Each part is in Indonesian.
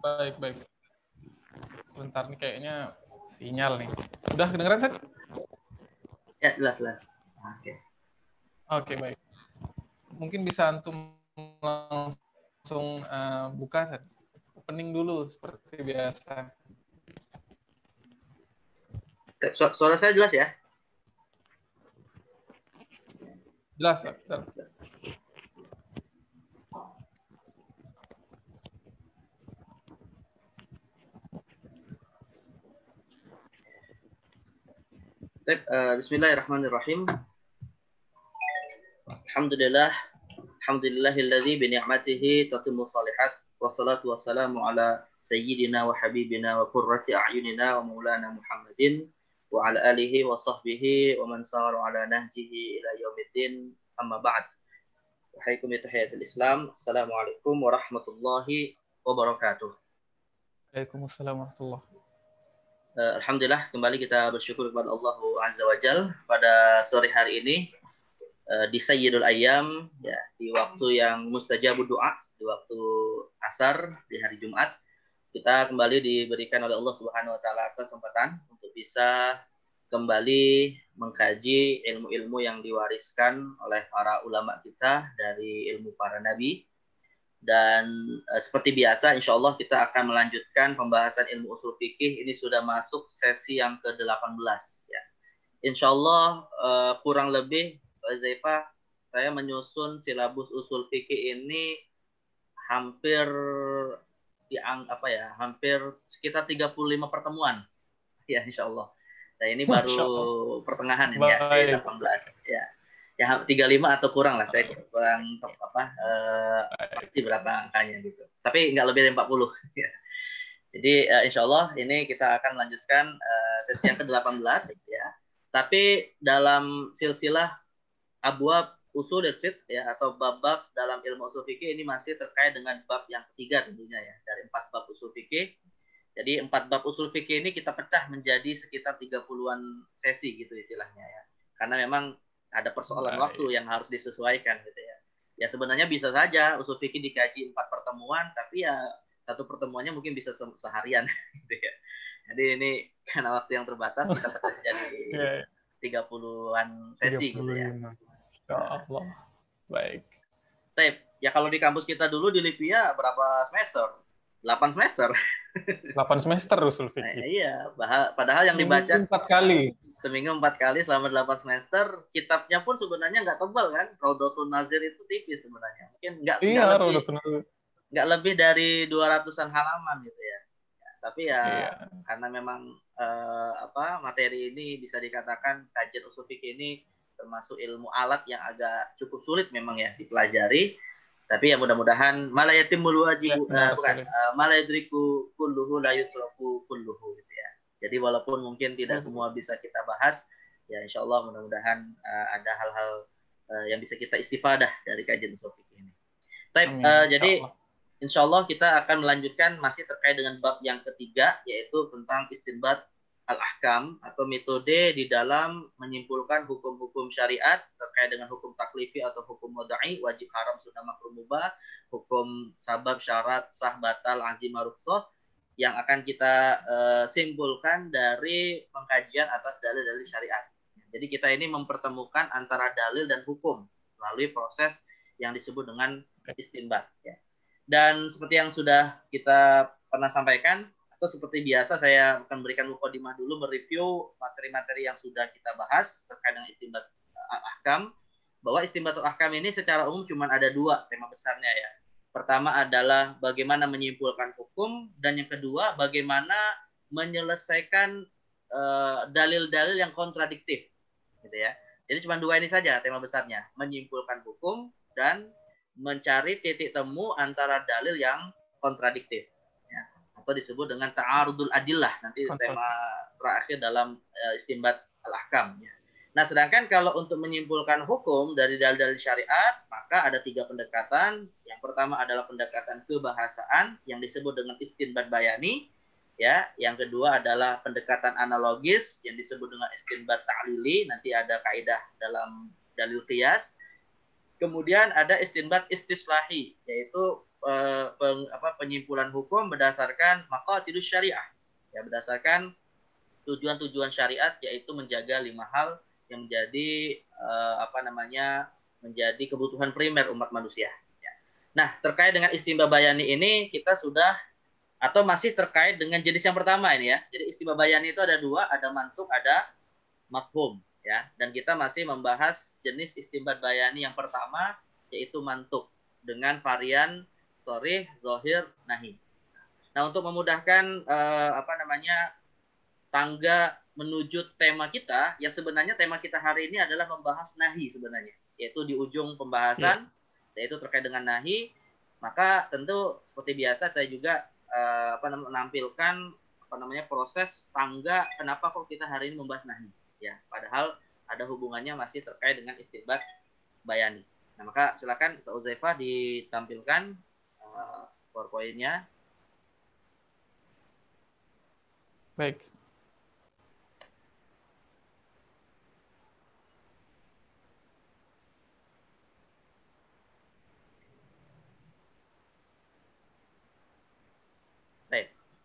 Baik, baik. Sebentar nih kayaknya sinyal nih. Udah kedengeran, Seth? Ya, jelas. Oke. Oke, baik. Mungkin bisa antum langsung buka, Seth. Opening dulu seperti biasa. Suara saya jelas ya? Jelas, Seth. Bismillahirrahmanirrahim. Alhamdulillahilladzi bi ni'matihi tatimmu shalihat wassalatu wassalamu ala sayyidina wa habibina wa qurrati a'yunina wa maulana Muhammadin wa ala alihi wa sahbihi wa man sara ala nahjihi ila yaumiddin, amma ba'd. Wahaikum tahiyatul Islam. Assalamualaikum warahmatullahi wabarakatuh. Waalaikumsalam warahmatullahi. Alhamdulillah, kembali kita bersyukur kepada Allah Azza wa Jal pada sore hari ini di Sayyidul Ayyam, ya, di waktu yang mustajabud doa, di waktu asar di hari Jumat, kita kembali diberikan oleh Allah Subhanahu wa taala kesempatan untuk bisa kembali mengkaji ilmu-ilmu yang diwariskan oleh para ulama kita dari ilmu para nabi. Dan seperti biasa, insya Allah kita akan melanjutkan pembahasan ilmu usul fikih. Ini sudah masuk sesi yang ke-18. Ya. Insya Allah kurang lebih, Zaifah, saya menyusun silabus usul fikih ini hampir hampir sekitar 35 pertemuan. Ya, insya Allah. Nah, ini baru pertengahan ini ya, 18. Ya. Ya 35 atau kurang lah, saya kurang pasti berapa angkanya gitu. Tapi nggak lebih dari 40 ya. Jadi insya Allah ini kita akan melanjutkan sesi yang ke-18 ya. Tapi dalam silsilah abwab usul fiqh ya, atau bab-bab dalam ilmu usul fikih ini masih terkait dengan bab yang ketiga tentunya ya, dari 4 bab usul fikih. Jadi 4 bab usul fikih ini kita pecah menjadi sekitar 30-an sesi gitu istilahnya ya. Karena memang ada persoalan waktu yang harus disesuaikan gitu ya. Ya sebenarnya bisa saja usul fikih dikaji 4 pertemuan, tapi ya satu pertemuannya mungkin bisa seharian gitu ya. Jadi ini karena waktu yang terbatas kita pecah jadi 30-an sesi 35. Gitu ya. Ya Allah. Baik. Baik. Ya kalau di kampus kita dulu di Livia berapa semester? 8 semester. 8 semester usul fikih. Nah, iya, padahal yang dibaca 4 kali. Seminggu 4 kali selama 8 semester. Kitabnya pun sebenarnya nggak tebal kan. Raudhatun Nazir itu tipis sebenarnya. Mungkin nggak lebih dari 200-an halaman gitu ya. Tapi ya karena memang materi ini bisa dikatakan kajian usul fikih ini termasuk ilmu alat yang agak cukup sulit memang ya dipelajari. Tapi ya mudah-mudahan malayatimul wajib malayadriku kulluhu la yusrafu kulluhu gitu ya. Jadi walaupun mungkin tidak semua bisa kita bahas, ya insya Allah mudah-mudahan ada hal-hal yang bisa kita istifadah dari kajian usul fikih ini. Jadi insya Allah kita akan melanjutkan masih terkait dengan bab yang ketiga, yaitu tentang istinbat al-ahkam atau metode di dalam menyimpulkan hukum-hukum syariat terkait dengan hukum taklifi atau hukum wadai, wajib, haram, sunnah, makruh, mubah, hukum sabab, syarat, sah, batal, azimah, rukhsah, yang akan kita simpulkan dari pengkajian atas dalil-dalil syariat. Jadi kita ini mempertemukan antara dalil dan hukum melalui proses yang disebut dengan istinbat. Ya. Dan seperti yang sudah kita pernah sampaikan, atau seperti biasa saya akan berikan mukadimah dulu, mereview materi-materi yang sudah kita bahas terkait dengan istinbat al-ahkam. Bahwa istinbat al-ahkam ini secara umum cuma ada 2 tema besarnya ya. Pertama adalah bagaimana menyimpulkan hukum, dan yang kedua bagaimana menyelesaikan dalil-dalil yang kontradiktif, gitu ya. Jadi cuma 2 ini saja tema besarnya, menyimpulkan hukum dan mencari titik temu antara dalil yang kontradiktif, ya. Atau disebut dengan ta'arudul adillah, nanti tema terakhir dalam istinbat al-ahkam, ya. Nah, sedangkan kalau untuk menyimpulkan hukum dari dalil-dalil syariat, maka ada 3 pendekatan. Yang pertama adalah pendekatan kebahasaan yang disebut dengan istinbat bayani, ya. Yang kedua adalah pendekatan analogis yang disebut dengan istinbat ta'lili, nanti ada kaidah dalam dalil qiyas. Kemudian ada istinbat istislahi, yaitu penyimpulan hukum berdasarkan maqasidus syariah, ya, berdasarkan tujuan-tujuan syariat, yaitu menjaga 5 hal yang menjadi menjadi kebutuhan primer umat manusia. Ya. Nah, terkait dengan istimba bayani ini kita sudah atau masih terkait dengan jenis yang pertama ini ya. Jadi istimba bayani itu ada 2, ada mantuk, ada mafhum, ya. Dan kita masih membahas jenis istimbat bayani yang pertama, yaitu mantuk dengan varian sharih, zahir, nahi. Nah, untuk memudahkan tangga menuju tema kita, yang sebenarnya tema kita hari ini adalah membahas nahi sebenarnya, yaitu di ujung pembahasan, yaitu terkait dengan nahi. Maka tentu seperti biasa saya juga menampilkan proses tangga kenapa kok kita hari ini membahas nahi, ya, padahal ada hubungannya masih terkait dengan istinbat bayani. Nah, maka silakan Ustaz Uzaifah ditampilkan PowerPoint-nya. Baik.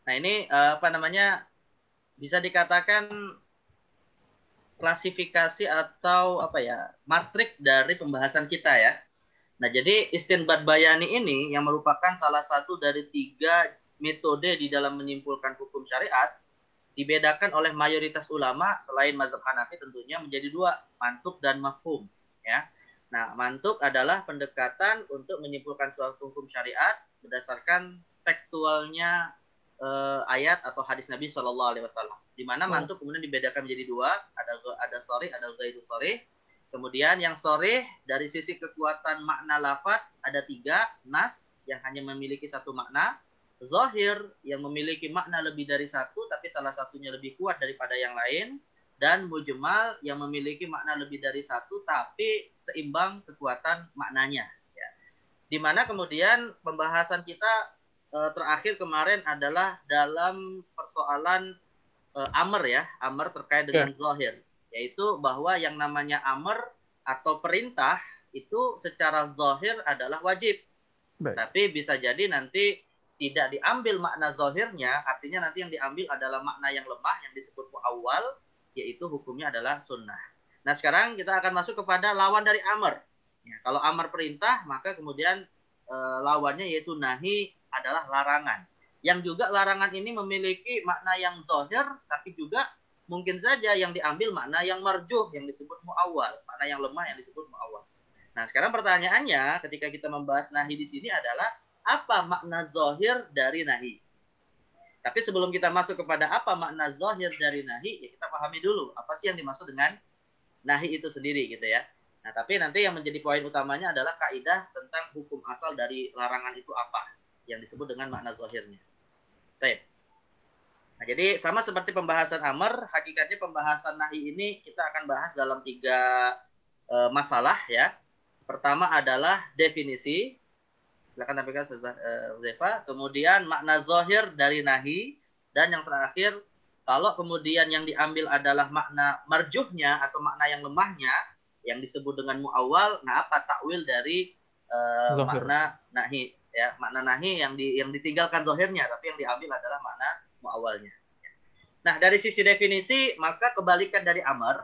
Nah, ini bisa dikatakan klasifikasi atau matrik dari pembahasan kita ya. Nah, jadi istinbat bayani ini yang merupakan salah satu dari 3 metode di dalam menyimpulkan hukum syariat, dibedakan oleh mayoritas ulama selain mazhab Hanafi tentunya menjadi 2, mantuk dan mafhum, ya. Nah, mantuk adalah pendekatan untuk menyimpulkan suatu hukum syariat berdasarkan tekstualnya ayat atau hadis Nabi Shallallahu Alaihi Wasallam. Di mana mantuk kemudian dibedakan menjadi 2, ada sharih, ada ghairu sharih. Kemudian yang sharih dari sisi kekuatan makna lafaz ada 3, nas yang hanya memiliki 1 makna, zahir yang memiliki makna lebih dari 1 tapi salah satunya lebih kuat daripada yang lain, dan mujmal yang memiliki makna lebih dari 1 tapi seimbang kekuatan maknanya. Ya. Di mana kemudian pembahasan kita terakhir kemarin adalah dalam persoalan amr ya, amr terkait dengan zahir, yaitu bahwa yang namanya amr atau perintah itu secara zahir adalah wajib. Baik. Tapi bisa jadi nanti tidak diambil makna zahirnya, artinya nanti yang diambil adalah makna yang lemah yang disebut muawwal, yaitu hukumnya adalah sunnah. Nah, sekarang kita akan masuk kepada lawan dari amr. Ya, kalau amr perintah, maka kemudian lawannya yaitu nahi adalah larangan. Yang juga larangan ini memiliki makna yang zahir, tapi juga mungkin saja yang diambil makna yang marjuh, yang disebut muawwal, makna yang lemah yang disebut muawwal. Nah, sekarang pertanyaannya ketika kita membahas nahi di sini adalah apa makna zahir dari nahi? Tapi sebelum kita masuk kepada apa makna zahir dari nahi, ya kita pahami dulu apa sih yang dimaksud dengan nahi itu sendiri gitu ya. Nah, tapi nanti yang menjadi poin utamanya adalah kaidah tentang hukum asal dari larangan itu apa yang disebut dengan makna zahirnya. Baik. Nah, jadi sama seperti pembahasan amr, hakikatnya pembahasan nahi ini kita akan bahas dalam 3 masalah ya. Pertama adalah definisi. Silakan tampilkan Uzaifah. Kemudian makna zahir dari nahi, dan yang terakhir kalau kemudian yang diambil adalah makna marjuhnya atau makna yang lemahnya yang disebut dengan muawwal, nah apa takwil dari makna nahi ya, makna nahi yang ditinggalkan zahirnya tapi yang diambil adalah makna muawwalnya. Nah, dari sisi definisi maka kebalikan dari amr,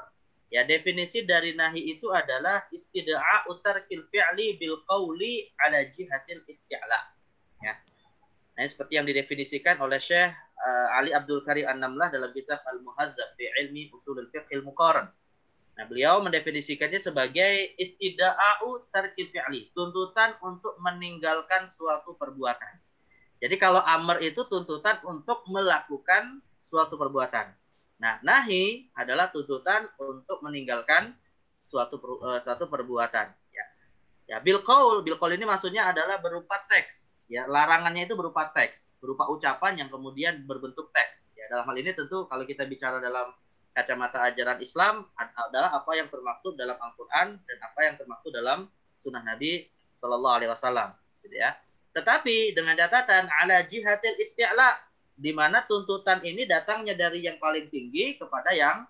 ya, definisi dari nahi itu adalah istida'u tarkil fi'li bil qawli ala jihatil isti'la. Ya. Nah, seperti yang didefinisikan oleh Syekh Ali Abdul Karim An-Namlah dalam kitab Al-Muhadzab fi Ilmi Ushulul Fiqh Al-Muqarran. Nah, beliau mendefinisikannya sebagai istida'u tarkil fi'li, tuntutan untuk meninggalkan suatu perbuatan. Jadi kalau amr itu tuntutan untuk melakukan suatu perbuatan. Nah, nahi adalah tuntutan untuk meninggalkan suatu perbuatan. Ya, bil qaul ini maksudnya adalah berupa teks. Ya, larangannya itu berupa teks, berupa ucapan yang kemudian berbentuk teks. Ya, dalam hal ini tentu kalau kita bicara dalam kacamata ajaran Islam adalah apa yang termaktub dalam Al-Quran dan apa yang termaktub dalam Sunnah Nabi Shallallahu Alaihi Wasallam, gitu ya. Tetapi dengan catatan ala jihatil isti'la, di mana tuntutan ini datangnya dari yang paling tinggi kepada yang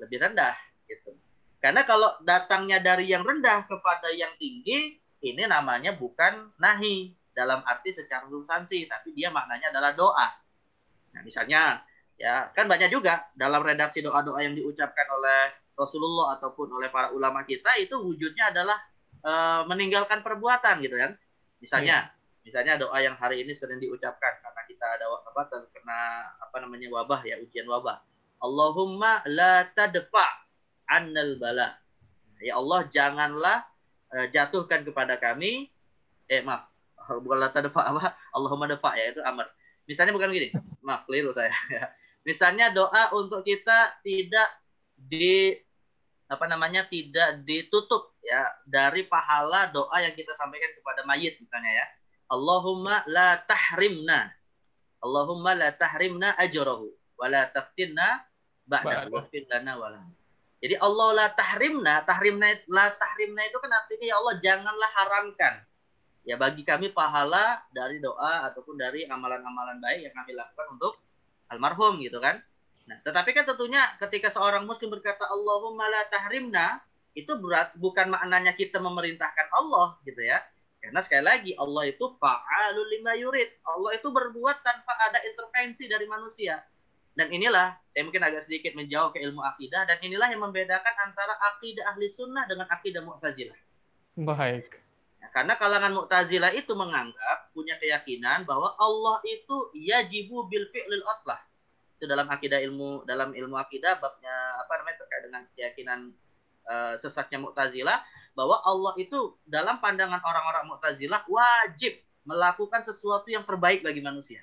lebih rendah, gitu. Karena kalau datangnya dari yang rendah kepada yang tinggi, ini namanya bukan nahi dalam arti secara substansi, tapi dia maknanya adalah doa. Nah, misalnya ya kan banyak juga dalam redaksi doa-doa yang diucapkan oleh Rasulullah ataupun oleh para ulama kita itu wujudnya adalah meninggalkan perbuatan gitu kan. Misalnya doa yang hari ini sering diucapkan karena kita ada terkena wabah ya, ujian wabah. Allahumma la tadfa annal bala. Ya Allah, janganlah jatuhkan kepada kami bukan la tadfa Allahumma dafa ya, itu amr. Misalnya bukan gini. Maaf, keliru saya. Misalnya doa untuk kita tidak tidak ditutup ya dari pahala doa yang kita sampaikan kepada mayit misalnya ya. Allahumma la tahrimna ajrahu wa la taftinna ba'dahu waghfir lana wa lahu. Jadi Allah la tahrimna itu kan artinya ya Allah janganlah haramkan ya bagi kami pahala dari doa ataupun dari amalan-amalan baik yang kami lakukan untuk almarhum gitu kan. Nah, tetapi kan tentunya ketika seorang muslim berkata Allahumma la tahrimna, itu bukan maknanya kita memerintahkan Allah gitu ya. Karena sekali lagi Allah itu fa'alul lima yurid. Allah itu berbuat tanpa ada intervensi dari manusia. Dan inilah, saya mungkin agak sedikit menjauh ke ilmu akidah, dan inilah yang membedakan antara akidah ahli sunnah dengan akidah mu'tazilah. Baik. Karena kalangan Mu'tazilah itu menganggap, punya keyakinan bahwa Allah itu yajibu bil fi'lil aslah. Itu dalam ilmu akidah babnya terkait dengan keyakinan sesatnya Mu'tazilah, bahwa Allah itu dalam pandangan orang-orang Mu'tazilah wajib melakukan sesuatu yang terbaik bagi manusia.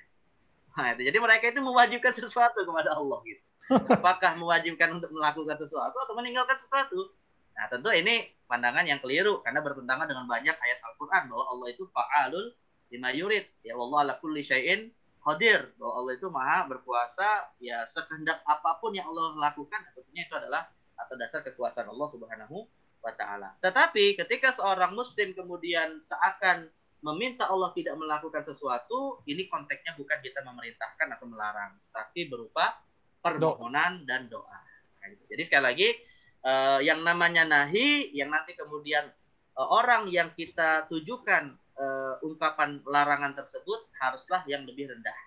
Nah, itu. Jadi mereka itu mewajibkan sesuatu kepada Allah gitu. Apakah mewajibkan untuk melakukan sesuatu atau meninggalkan sesuatu? Nah, tentu ini pandangan yang keliru karena bertentangan dengan banyak ayat Al-Qur'an bahwa Allah itu fa'alul lima yurid. Ya Allah ala kulli syai'in qadir. Bahwa Allah itu Maha berkuasa, ya sekehendak apapun yang Allah lakukan tentunya itu adalah atas dasar kekuasaan Allah Subhanahu wa taala. Tetapi ketika seorang muslim kemudian seakan meminta Allah tidak melakukan sesuatu, ini konteksnya bukan kita memerintahkan atau melarang, tapi berupa permohonan dan doa. Nah, gitu. Jadi sekali lagi yang namanya nahi, yang nanti kemudian orang yang kita tujukan ungkapan larangan tersebut haruslah yang lebih rendah.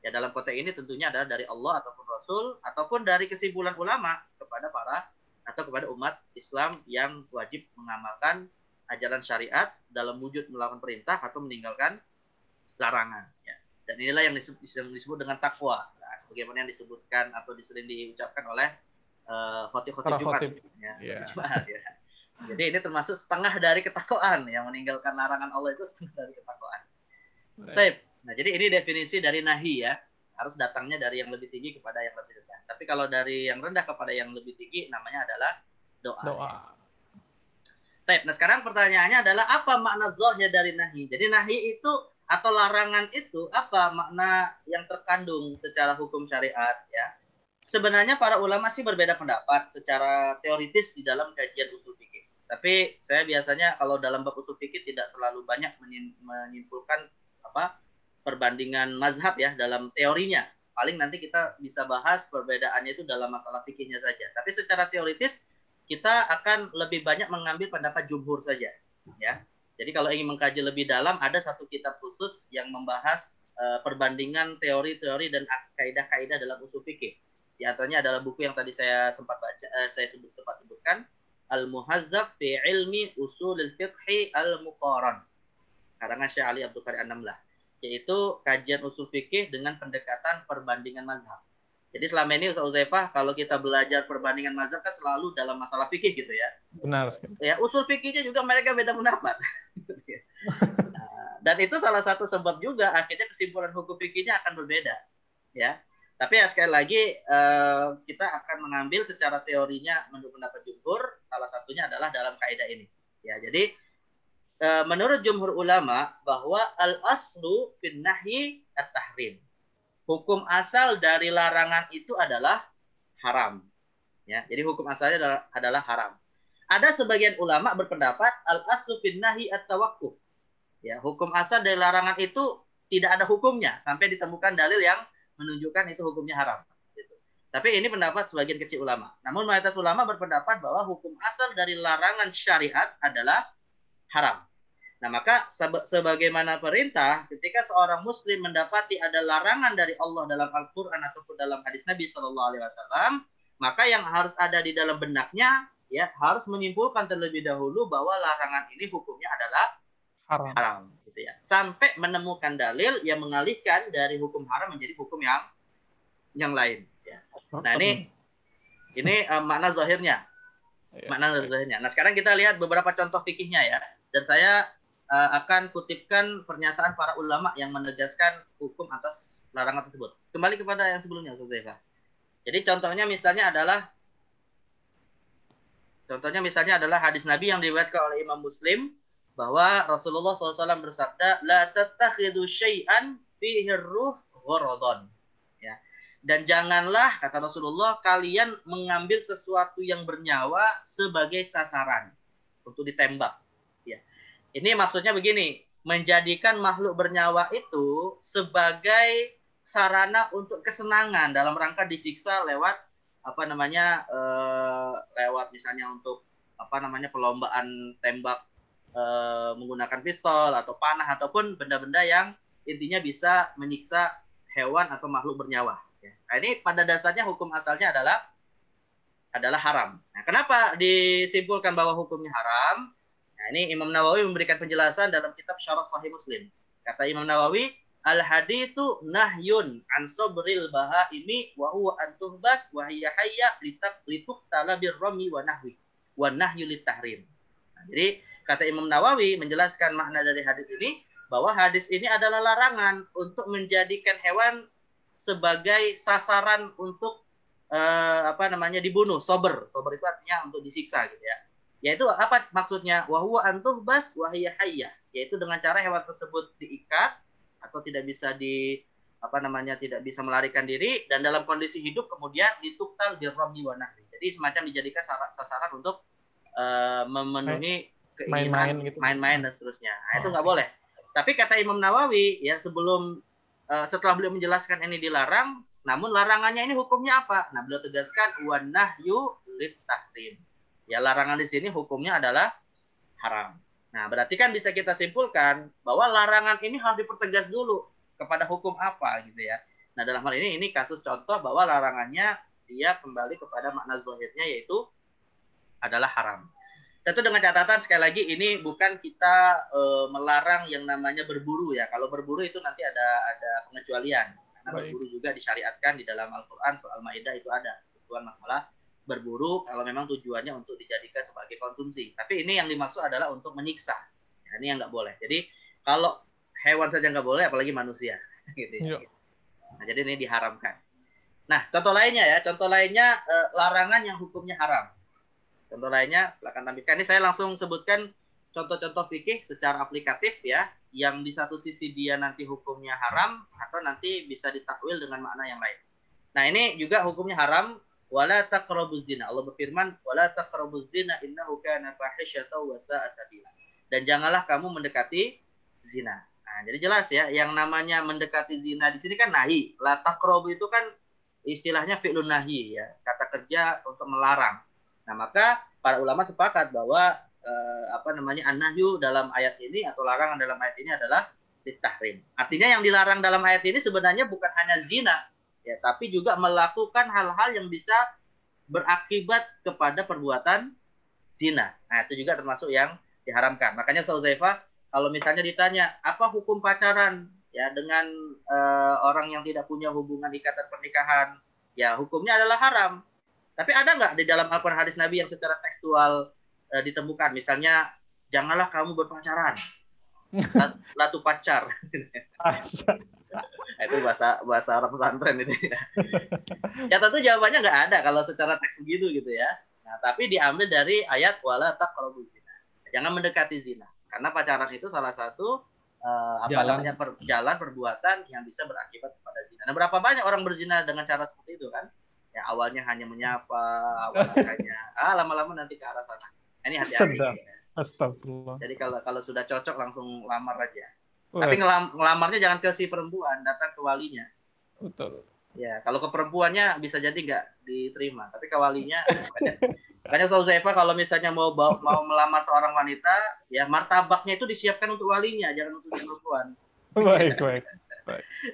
Ya dalam konteks ini tentunya adalah dari Allah ataupun Rasul ataupun dari kesimpulan ulama kepada umat Islam yang wajib mengamalkan ajaran syariat dalam wujud melakukan perintah atau meninggalkan larangan. Ya. Dan inilah yang disebut dengan takwa. Nah, sebagaimana yang disebutkan atau sering diucapkan oleh khotib-khotib Jumat. Ya. Jadi ini termasuk setengah dari ketakwaan. Yang meninggalkan larangan Allah itu setengah dari ketakwaan. Baik. Nah, jadi ini definisi dari nahi ya. Harus datangnya dari yang lebih tinggi kepada yang lebih rendah. Tapi kalau dari yang rendah kepada yang lebih tinggi namanya adalah doa. Ya. Baik, nah sekarang pertanyaannya adalah apa makna zahir dari nahi? Jadi nahi itu atau larangan itu apa makna yang terkandung secara hukum syariat ya? Sebenarnya para ulama sih berbeda pendapat secara teoritis di dalam kajian usul fikih. Tapi saya biasanya kalau dalam bab usul fikih tidak terlalu banyak menyimpulkan perbandingan mazhab ya dalam teorinya. Paling nanti kita bisa bahas perbedaannya itu dalam masalah fikihnya saja. Tapi secara teoritis kita akan lebih banyak mengambil pendapat jumhur saja, ya. Jadi kalau ingin mengkaji lebih dalam, ada satu kitab khusus yang membahas perbandingan teori-teori dan kaidah-kaidah dalam usul fikih. Di antaranya adalah buku yang tadi saya sempat sebutkan, Al-Muhazzab fi Ilmi Usulil Fiqhi Al-Muqaran, karangan Syekh Ali Abdul Qadir An-Namlah, yaitu kajian usul fikih dengan pendekatan perbandingan mazhab. Jadi selama ini Ustaz Uzaifah kalau kita belajar perbandingan mazhab kan selalu dalam masalah fikih gitu ya. Benar. Ya usul fikihnya juga mereka beda pendapat. Dan itu salah satu sebab juga akhirnya kesimpulan hukum fikihnya akan berbeda. Ya. Tapi ya sekali lagi kita akan mengambil secara teorinya menurut pendapat jumhur, salah satunya adalah dalam kaidah ini. Ya, jadi menurut jumhur ulama bahwa al-aslu fin nahyi at-tahrim. Hukum asal dari larangan itu adalah haram. Ya, jadi hukum asalnya adalah haram. Ada sebagian ulama berpendapat al-aslu fin nahyi at-tawaqquf. Ya, hukum asal dari larangan itu tidak ada hukumnya sampai ditemukan dalil yang menunjukkan itu hukumnya haram. Gitu. Tapi ini pendapat sebagian kecil ulama. Namun mayoritas ulama berpendapat bahwa hukum asal dari larangan syariat adalah haram. Nah, maka sebagaimana perintah, ketika seorang muslim mendapati ada larangan dari Allah dalam Al-Qur'an ataupun dalam hadis Nabi Shallallahu alaihi wasallam, maka yang harus ada di dalam benaknya ya harus menyimpulkan terlebih dahulu bahwa larangan ini hukumnya adalah haram gitu ya. Sampai menemukan dalil yang mengalihkan dari hukum haram menjadi hukum yang lain ya. Nah, ini makna zahirnya. Makna zahirnya. Nah, sekarang kita lihat beberapa contoh fikihnya ya. Dan saya akan kutipkan pernyataan para ulama yang menegaskan hukum atas larangan tersebut. Kembali kepada yang sebelumnya, Ustaz Zaifa. Jadi contohnya misalnya adalah hadis Nabi yang diriwayatkan oleh Imam Muslim bahwa Rasulullah SAW bersabda, la tattakhidu syai'an fihi ruh gharadhan. Ya. Dan janganlah, kata Rasulullah, kalian mengambil sesuatu yang bernyawa sebagai sasaran untuk ditembak. Ya. Ini maksudnya begini, menjadikan makhluk bernyawa itu sebagai sarana untuk kesenangan dalam rangka disiksa lewat lewat misalnya untuk perlombaan tembak menggunakan pistol atau panah ataupun benda-benda yang intinya bisa menyiksa hewan atau makhluk bernyawa. Nah, ini pada dasarnya hukum asalnya adalah haram. Nah, kenapa disimpulkan bahwa hukumnya haram? Nah, ini Imam Nawawi memberikan penjelasan dalam kitab Syarah Sahih Muslim. Kata Imam Nawawi, al-haditsu nahyun an sabril bahaimi wa huwa an tuhbas wa hiya hayya lituqtala birrami wa nahwi wa nahyu litahrim. Nah, jadi kata Imam Nawawi menjelaskan makna dari hadis ini bahwa hadis ini adalah larangan untuk menjadikan hewan sebagai sasaran untuk dibunuh. Sober itu artinya untuk disiksa gitu ya. Yaitu apa maksudnya? Wa huwa an tuhbas wa hiya hayya, yaitu dengan cara hewan tersebut diikat atau tidak bisa tidak bisa melarikan diri dan dalam kondisi hidup kemudian dituktal dirrami wa nahwi. Jadi semacam dijadikan sasaran untuk memenuhi keinginan main-main dan seterusnya. Nah, itu nggak boleh. Tapi kata Imam Nawawi ya setelah beliau menjelaskan ini dilarang, namun larangannya ini hukumnya apa? Nah, beliau tegaskan wa nahyu litahrim. Ya, larangan di sini hukumnya adalah haram. Nah, berarti kan bisa kita simpulkan bahwa larangan ini harus dipertegas dulu kepada hukum apa gitu ya. Nah, dalam hal ini kasus contoh bahwa larangannya dia kembali kepada makna zahirnya yaitu adalah haram. Tentu dengan catatan sekali lagi ini bukan kita melarang yang namanya berburu ya. Kalau berburu itu nanti ada pengecualian. Karena berburu juga disyariatkan di dalam Al-Qur'an, soal Maidah itu ada ketentuan masalah berburu kalau memang tujuannya untuk dijadikan sebagai konsumsi. Tapi ini yang dimaksud adalah untuk menyiksa. Nah, ini yang nggak boleh. Jadi kalau hewan saja nggak boleh, apalagi manusia. Gitu ya. Nah, jadi ini diharamkan. Nah, contoh lainnya larangan yang hukumnya haram. Contoh lainnya, silakan tampilkan. Ini saya langsung sebutkan contoh-contoh fikih secara aplikatif ya, yang di satu sisi dia nanti hukumnya haram atau nanti bisa ditakwil dengan makna yang lain. Nah, ini juga hukumnya haram. Wala taqrabuz zina. Allah berfirman, wala taqrabuz zina innahu kana fahisyatan wa sa'a sabila. Dan janganlah kamu mendekati zina. Nah, jadi jelas ya, yang namanya mendekati zina di sini kan nahi. La taqrabu itu kan istilahnya fi'lun nahi ya, kata kerja untuk melarang. Nah, maka para ulama sepakat bahwa an-nahyu dalam ayat ini atau larangan dalam ayat ini adalah litahrim. Artinya yang dilarang dalam ayat ini sebenarnya bukan hanya zina, ya, tapi juga melakukan hal-hal yang bisa berakibat kepada perbuatan zina. Nah, itu juga termasuk yang diharamkan. Makanya Ustaz Zaifa, kalau misalnya ditanya, apa hukum pacaran ya dengan orang yang tidak punya hubungan ikatan pernikahan, ya hukumnya adalah haram. Tapi ada nggak di dalam Al-Quran hadis Nabi yang secara tekstual ditemukan? Misalnya, janganlah kamu berpacaran. Latu pacar. Itu bahasa Arab pesantren itu ya. Ya tentu jawabannya nggak ada kalau secara teks begitu gitu ya. Nah, tapi diambil dari ayat wala taqrabuz zina. Jangan mendekati zina. Karena pacaran itu salah satu jalan perbuatan yang bisa berakibat kepada zina. Nah, berapa banyak orang berzina dengan cara seperti itu kan? Ya awalnya hanya menyapa, lama-lama nanti ke arah sana. Ini hati-hati. Astagfirullah. Jadi kalau sudah cocok langsung lamar aja. Tapi ngelamarnya jangan ke si perempuan, datang ke walinya. Betul. Ya, kalau ke perempuannya bisa jadi nggak diterima, tapi ke walinya makanya Ustaz Zaifah kalau misalnya mau melamar seorang wanita, ya martabaknya itu disiapkan untuk walinya, jangan untuk si perempuan. Baik.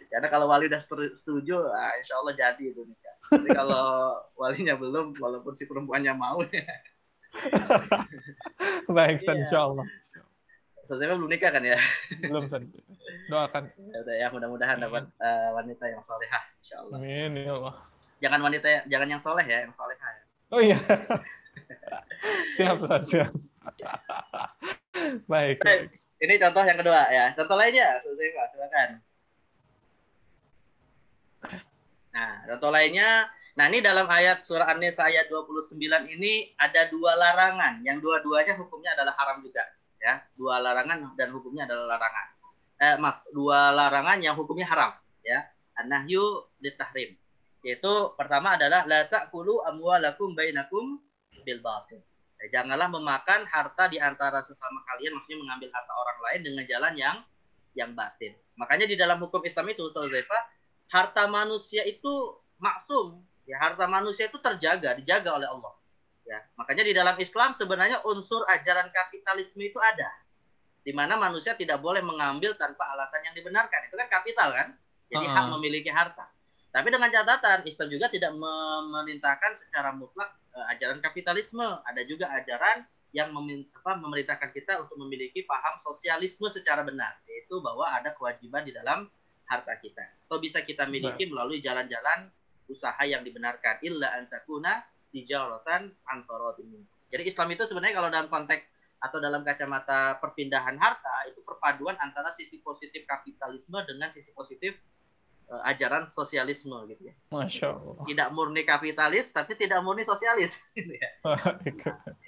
Karena kalau wali udah setuju, insya Allah jadi itu nikah. Tapi kalau walinya belum, walaupun si perempuannya mau, baik, insya Allah. Ustaz Zaifah belum nikah kan ya? Belum, doakan. Ya mudah-mudahan dapat wanita yang solehah, insya Allah. Amin ya Allah. Jangan yang soleh ya, yang solehah. Ya. Oh iya. Siap. Baik. Ini contoh yang kedua ya. Contoh lainnya, silakan. Nah, contoh lainnya, ini dalam ayat surah An-Nisa ayat 29 ini ada dua larangan, yang dua-duanya hukumnya adalah haram juga, ya. Dua larangan dan hukumnya adalah larangan. Dua larangan yang hukumnya haram, ya. An-nahyu litahrim. Yaitu pertama adalah la ta'kulu amwalakum bainakum bil batil. Janganlah memakan harta di antara sesama kalian, maksudnya mengambil harta orang lain dengan jalan yang batil. Makanya di dalam hukum Islam itu, Ustaz Zaifah, harta manusia itu maksum, ya, harta manusia itu dijaga oleh Allah. Ya, makanya di dalam Islam sebenarnya unsur ajaran kapitalisme itu ada, di mana manusia tidak boleh mengambil tanpa alasan yang dibenarkan. Itu kan kapital kan, jadi hak memiliki harta. Tapi dengan catatan Islam juga tidak memerintahkan secara mutlak ajaran kapitalisme. Ada juga ajaran yang memerintahkan kita untuk memiliki paham sosialisme secara benar, yaitu bahwa ada kewajiban di dalam harta kita. Atau bisa kita miliki melalui jalan-jalan usaha yang dibenarkan. Illa antakuna tijaratan an taradin. Jadi Islam itu sebenarnya kalau dalam konteks atau dalam kacamata perpindahan harta, itu perpaduan antara sisi positif kapitalisme dengan sisi positif ajaran sosialisme gitu ya. Masya Allah. Tidak murni kapitalis tapi tidak murni sosialis gitu ya.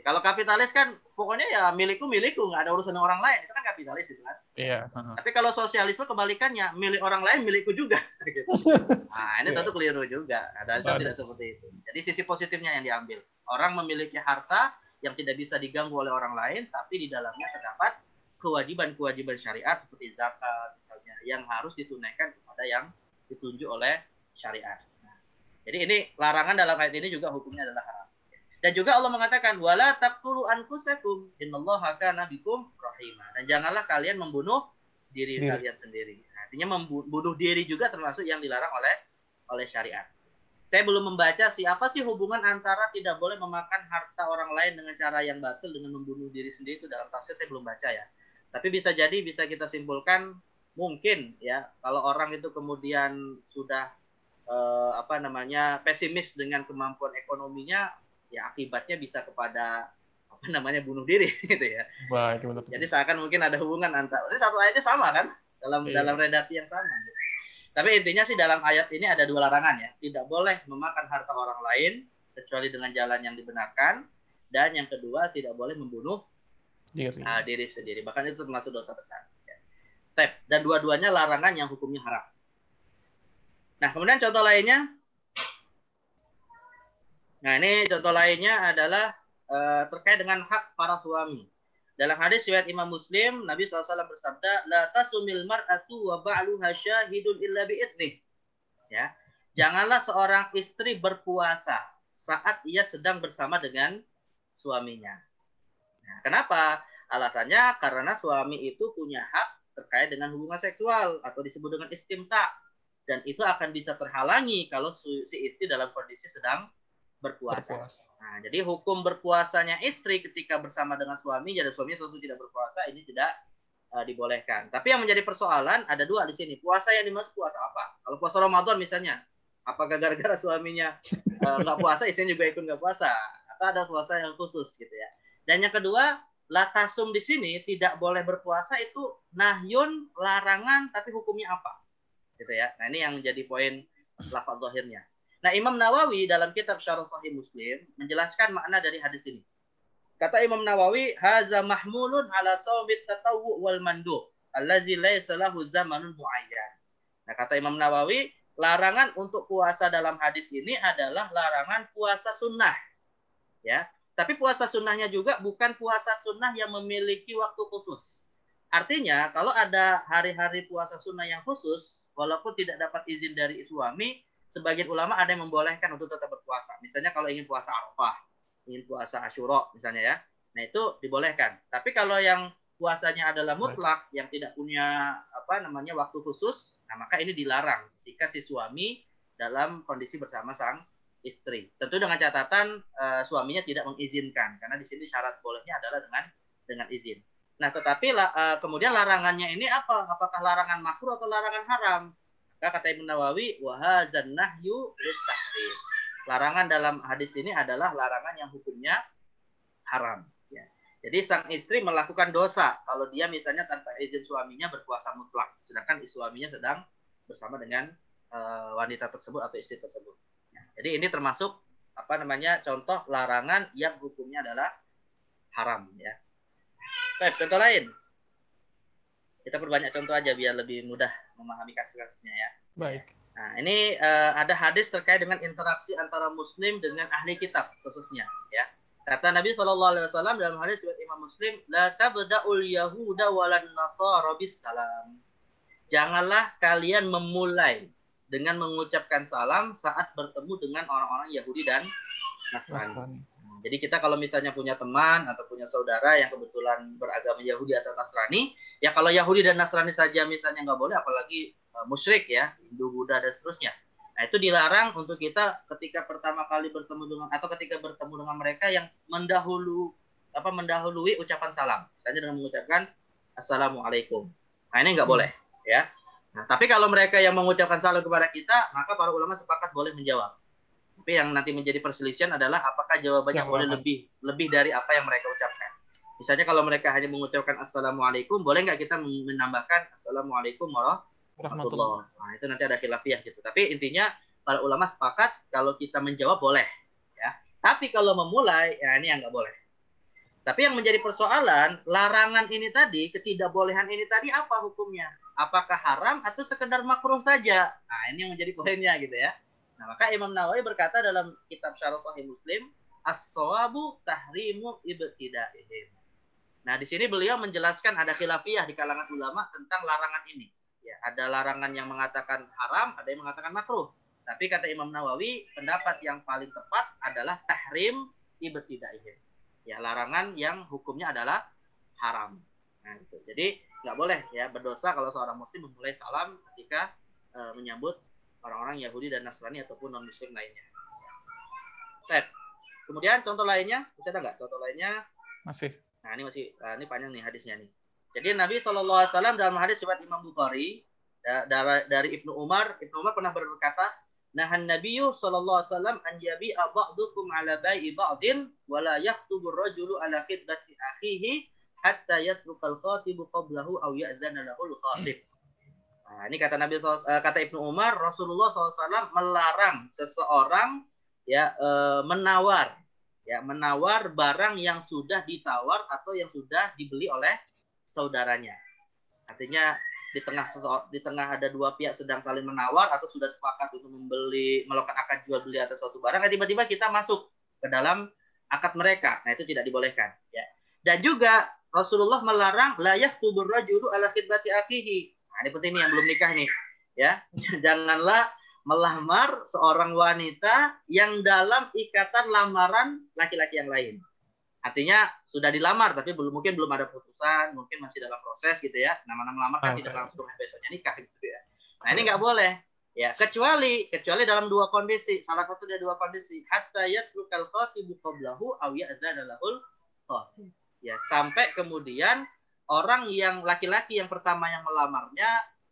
Kalau kapitalis kan pokoknya ya milikku, nggak ada urusan orang lain, itu kan kapitalis gitu kan. Iya. Tapi kalau sosialisme kebalikannya, milik orang lain milikku juga gitu. Nah, ini tentu keliru juga. Ada tidak seperti itu. Jadi sisi positifnya yang diambil. Orang memiliki harta yang tidak bisa diganggu oleh orang lain, tapi di dalamnya terdapat kewajiban-kewajiban syariat seperti zakat misalnya yang harus ditunaikan kepada yang ditunjuk oleh syariat. Nah, jadi ini larangan dalam ayat ini juga hukumnya adalah haram. Dan juga Allah mengatakan wala taqtulu anfusakum innallaha kana bikum rahima. Dan janganlah kalian membunuh diri kalian sendiri. Artinya membunuh diri juga termasuk yang dilarang oleh syariat. Saya belum membaca apa sih hubungan antara tidak boleh memakan harta orang lain dengan cara yang batil dengan membunuh diri sendiri, itu dalam tafsir saya belum baca ya. Tapi bisa kita simpulkan mungkin ya kalau orang itu kemudian sudah pesimis dengan kemampuan ekonominya, ya akibatnya bisa kepada bunuh diri gitu ya. Baik, betul. Jadi seakan mungkin ada hubungan antara ini, satu ayatnya sama kan dalam redaksi yang sama. Gitu. Tapi intinya sih dalam ayat ini ada dua larangan ya. Tidak boleh memakan harta orang lain kecuali dengan jalan yang dibenarkan, dan yang kedua tidak boleh membunuh diri sendiri. Bahkan itu termasuk dosa besar. Dan dua-duanya larangan yang hukumnya haram. Nah, kemudian contoh lainnya. Nah, ini contoh lainnya adalah terkait dengan hak para suami. Dalam hadis riwayat Imam Muslim, Nabi SAW bersabda, la tasumil mar'atu wa ba'luha syahidun illa bi'idnih. Ya. Janganlah seorang istri berpuasa saat ia sedang bersama dengan suaminya. Nah, kenapa? Alasannya karena suami itu punya hak terkait dengan hubungan seksual atau disebut dengan istimta, dan itu akan bisa terhalangi kalau si istri dalam kondisi sedang berpuasa. Nah, jadi hukum berpuasanya istri ketika bersama dengan suami, jadi suaminya tentu tidak berpuasa, ini tidak dibolehkan. Tapi yang menjadi persoalan ada dua di sini. Puasa yang dimaksud puasa apa? Kalau puasa Ramadan misalnya, apakah gara-gara suaminya nggak puasa, istrinya juga ikut nggak puasa? Atau ada puasa yang khusus gitu ya? Dan yang kedua, latasum di sini tidak boleh berpuasa itu nahyun, larangan, tapi hukumnya apa? Gitu ya. Nah, ini yang menjadi poin lafaz zahirnya. Nah, Imam Nawawi dalam kitab Syarah Sahih Muslim menjelaskan makna dari hadis ini. Kata Imam Nawawi, haza mahmulun ala shaumit tatawwu wal mandub allazi laysa lahu zamanun muayyan. Nah, kata Imam Nawawi, larangan untuk puasa dalam hadis ini adalah larangan puasa sunnah. Ya. Tapi puasa sunnahnya juga bukan puasa sunnah yang memiliki waktu khusus. Artinya, kalau ada hari-hari puasa sunnah yang khusus, walaupun tidak dapat izin dari suami, sebagian ulama ada yang membolehkan untuk tetap berpuasa. Misalnya kalau ingin puasa Arafah, ingin puasa Asyura misalnya ya. Nah, itu dibolehkan. Tapi kalau yang puasanya adalah mutlak, yang tidak punya waktu khusus, nah maka ini dilarang jika si suami dalam kondisi bersama sang istri. Tentu dengan catatan suaminya tidak mengizinkan, karena di sini syarat bolehnya adalah dengan izin. Nah, tetapi kemudian larangannya ini apa? Apakah larangan makruh atau larangan haram? Maka kata Imam Nawawi, wa hadzan nahyu lit-tahrim. Larangan dalam hadis ini adalah larangan yang hukumnya haram. Ya. Jadi sang istri melakukan dosa kalau dia misalnya tanpa izin suaminya berpuasa mutlak, sedangkan suaminya sedang bersama dengan wanita tersebut atau istri tersebut. Ya. Jadi ini termasuk contoh larangan yang hukumnya adalah haram. Ya. Baik, contoh lain. Kita perbanyak contoh aja biar lebih mudah memahami kasus-kasusnya ya. Baik. Nah, ini ada hadis terkait dengan interaksi antara muslim dengan ahli kitab khususnya ya. Kata Nabi SAW dalam hadis riwayat Imam Muslim, la tabda'ul yahuda walan nasara bis salam. Janganlah kalian memulai dengan mengucapkan salam saat bertemu dengan orang-orang Yahudi dan Nasrani. Jadi kita kalau misalnya punya teman atau punya saudara yang kebetulan beragama Yahudi atau Nasrani, ya kalau Yahudi dan Nasrani saja misalnya nggak boleh, apalagi musyrik ya, Hindu, Buddha dan seterusnya. Nah, itu dilarang untuk kita ketika pertama kali bertemu dengan atau ketika bertemu dengan mereka yang mendahului ucapan salam. Misalnya dengan mengucapkan assalamualaikum. Nah, ini nggak boleh ya. Nah, tapi kalau mereka yang mengucapkan salam kepada kita, maka para ulama sepakat boleh menjawab. Tapi yang nanti menjadi perselisihan adalah apakah jawabannya boleh lebih dari apa yang mereka ucapkan. Misalnya kalau mereka hanya mengucapkan assalamualaikum, boleh nggak kita menambahkan assalamualaikum warahmatullahi. Nah, itu nanti ada khilafiyah gitu. Tapi intinya para ulama sepakat kalau kita menjawab boleh, ya. Tapi kalau memulai, ya ini yang nggak boleh. Tapi yang menjadi persoalan, larangan ini tadi, ketidakbolehan ini tadi apa hukumnya? Apakah haram atau sekedar makruh saja? Nah, ini yang menjadi poinnya gitu ya. Nah, maka Imam Nawawi berkata dalam kitab Syarah Sahih Muslim, as-shawabu tahrimu ibtida'ihim. Nah, di sini beliau menjelaskan ada khilafiyah di kalangan ulama tentang larangan ini. Ya, ada larangan yang mengatakan haram, ada yang mengatakan makruh. Tapi kata Imam Nawawi, pendapat yang paling tepat adalah tahrim ibtida'ihim. Ya, larangan yang hukumnya adalah haram. Nah, itu. Jadi nggak boleh ya berdosa kalau seorang muslim memulai salam ketika menyambut orang-orang Yahudi dan Nasrani ataupun non-Muslim lainnya. Baik. Kemudian contoh lainnya, bisa ada nggak? Contoh lainnya? Masih. Nah, ini panjang nih hadisnya nih. Jadi Nabi SAW dalam hadis riwayat Imam Bukhari dari Ibnu Umar pernah berkata, "Nahan Nabiyyu SAW an yabi'a ba'dukum 'ala bai'i ba'din wa la yaktubu ar-rajulu 'ala khitbati akhihi hatta yatrukal khatibu qablahu aw ya'zana lahul khatib." Nah, ini kata kata Ibnu Umar, Rasulullah SAW melarang seseorang ya menawar barang yang sudah ditawar atau yang sudah dibeli oleh saudaranya. Artinya di tengah ada dua pihak sedang saling menawar atau sudah sepakat untuk melakukan akad jual beli atas suatu barang, dan tiba-tiba kita masuk ke dalam akad mereka. Nah, itu tidak dibolehkan. Ya. Dan juga Rasulullah melarang la yaktubur rajulu ala khitbati akhihi. Nah, ini penting nih yang belum nikah nih, ya. Janganlah melamar seorang wanita yang dalam ikatan lamaran laki-laki yang lain. Artinya sudah dilamar tapi mungkin belum ada putusan, mungkin masih dalam proses gitu ya. Nama-nama melamar kan tidak langsung besoknya nikah gitu ya. Nah, ini nggak boleh. Ya, kecuali dalam dua kondisi. Salah satu dari dua kondisi, hatta yatrukal khatibu qablahu aw ya'zana lahul khatib. Ya, sampai kemudian orang yang laki-laki yang pertama yang melamarnya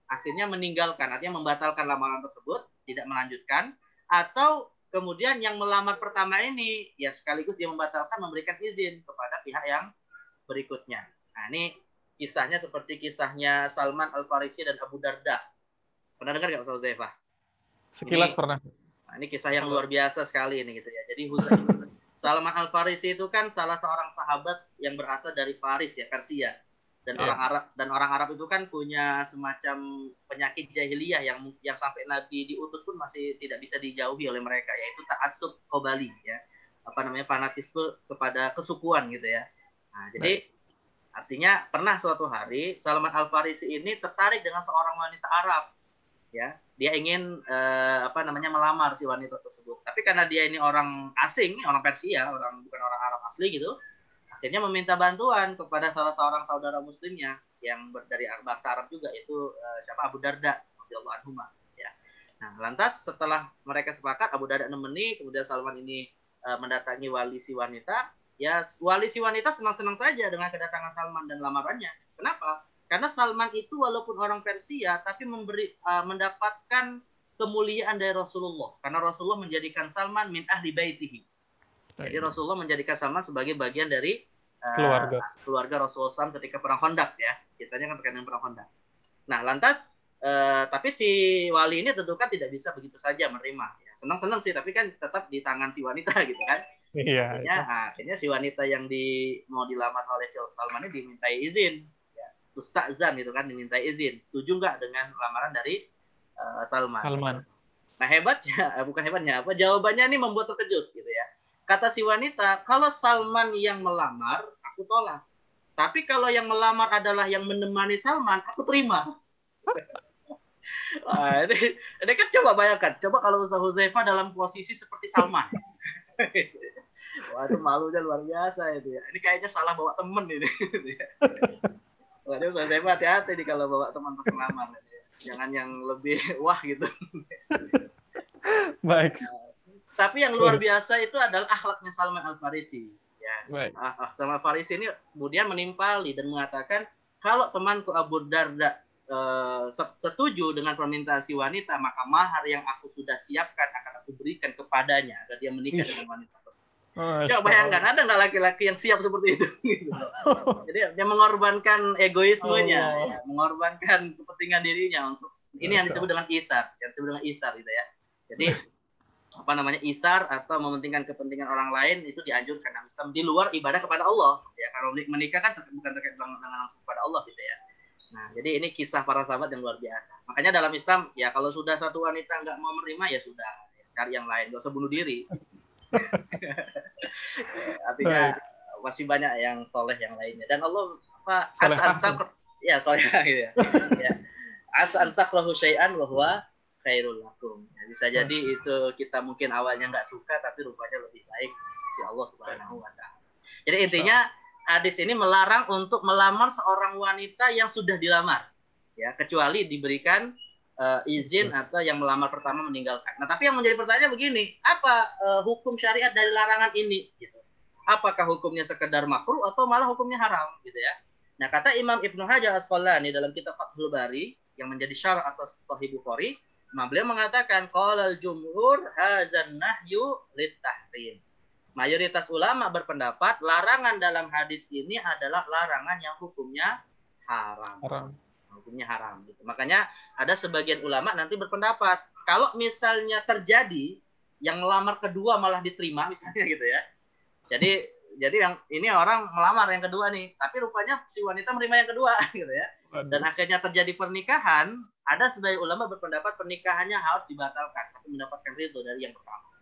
akhirnya meninggalkan, artinya membatalkan lamaran tersebut, tidak melanjutkan, atau kemudian yang melamar pertama ini ya sekaligus dia membatalkan memberikan izin kepada pihak yang berikutnya. Nah, ini kisahnya seperti kisahnya Salman Al-Farisi dan Abu Darda. Pernah dengar nggak Ustaz Zaifah? Sekilas pernah. Nah, ini kisah yang luar biasa sekali ini gitu ya. Jadi Salman Al-Farisi itu kan salah seorang sahabat yang berasal dari Faris ya, Persia. Dan orang Arab itu kan punya semacam penyakit jahiliyah yang sampai Nabi diutus pun masih tidak bisa dijauhi oleh mereka, yaitu ta'assub qobali ya. Fanatisme kepada kesukuan gitu ya. Nah, jadi artinya pernah suatu hari Salman Al-Farisi ini tertarik dengan seorang wanita Arab ya. dia ingin melamar si wanita tersebut. Tapi karena dia ini orang asing, orang Persia, bukan orang Arab asli gitu, akhirnya meminta bantuan kepada salah seorang saudara muslimnya yang dari bangsa Arab juga, itu Abu Darda radhiyallahu anhu. Ya. Nah, lantas setelah mereka sepakat, Abu Darda nemeni, kemudian Salman ini mendatangi wali si wanita. Ya, wali si wanita senang-senang saja dengan kedatangan Salman dan lamarannya. Kenapa? Karena Salman itu walaupun orang Persia, tapi mendapatkan kemuliaan dari Rasulullah. Karena Rasulullah menjadikan Salman min ahli baitihi. Jadi Rasulullah menjadikan Salman sebagai bagian dari keluarga Rasulullah SAW ketika perang Khandaq ya. Kisahnya kan terkait dengan perang Khandaq. Nah, lantas tapi si wali ini tentu kan tidak bisa begitu saja menerima. Ya, senang-senang sih, tapi kan tetap di tangan si wanita gitu kan. Iya. Akhirnya si wanita yang mau dilamar oleh Salman ini dimintai izin. Ustazan gitu kan, dimintai izin. Setuju nggak dengan lamaran dari Salman? Nah, hebatnya, jawabannya ini membuat terkejut gitu ya. Kata si wanita, kalau Salman yang melamar, aku tolak. Tapi kalau yang melamar adalah yang menemani Salman, aku terima. Wah, ini kan coba bayangkan, kalau Ustaz Hudzaifah dalam posisi seperti Salman. Waduh, malunya luar biasa itu ya. Ini kayaknya salah bawa temen ini. Waduh, saya hati-hati nih kalau bawa teman pas ngelamar. Jangan yang lebih wah gitu. Baik. Tapi yang luar biasa itu adalah akhlaknya Salman Al-Farisi. Ya. Salman Al-Farisi ini kemudian menimpali dan mengatakan, kalau temanku Abu Darda setuju dengan permintaan si wanita, maka mahar yang aku sudah siapkan akan aku berikan kepadanya agar dia menikah dengan wanita. Ya, bayangkan, ada nggak laki-laki yang siap seperti itu? Gitu. Jadi dia mengorbankan egoismenya, ya, mengorbankan kepentingan dirinya untuk ini yang disebut dengan isar, gitu ya. Jadi isar atau mementingkan kepentingan orang lain itu dianjurkan dalam Islam di luar ibadah kepada Allah. Ya, kalau menikah kan bukan terkait dengan langsung kepada Allah gitu ya. Nah, jadi ini kisah para sahabat yang luar biasa. Makanya dalam Islam, ya kalau sudah satu wanita nggak mau menerima, ya sudah, cari yang lain, nggak usah bunuh diri. Artinya masih banyak yang soleh yang lainnya, dan Allah asa antakrahu syai'an wa huwa khairul lakum. Bisa jadi itu kita mungkin awalnya nggak suka, tapi rupanya lebih baik si Allah Subhanahu wa taala. Jadi intinya hadis ini melarang untuk melamar seorang wanita yang sudah dilamar, ya, kecuali diberikan izin atau yang melamar pertama meninggalkan. Nah, tapi yang menjadi pertanyaan begini, apa hukum syariat dari larangan ini? Gitu. Apakah hukumnya sekedar makruh atau malah hukumnya haram? Gitu ya. Nah, kata Imam Ibnu Hajar Asqalani dalam kitab Fathul Bari yang menjadi syarah atas Sahih Bukhari, beliau mengatakan qalal jumhur hadzan nahyu litahrim. Mayoritas ulama berpendapat larangan dalam hadis ini adalah larangan yang hukumnya haram. Hukumnya haram gitu. Makanya ada sebagian ulama nanti berpendapat kalau misalnya terjadi yang melamar kedua malah diterima misalnya gitu ya. Jadi yang ini orang melamar yang kedua nih, tapi rupanya si wanita menerima yang kedua gitu ya. Dan akhirnya terjadi pernikahan, ada sebagian ulama berpendapat pernikahannya harus dibatalkan tapi mendapatkan ridho dari yang pertama.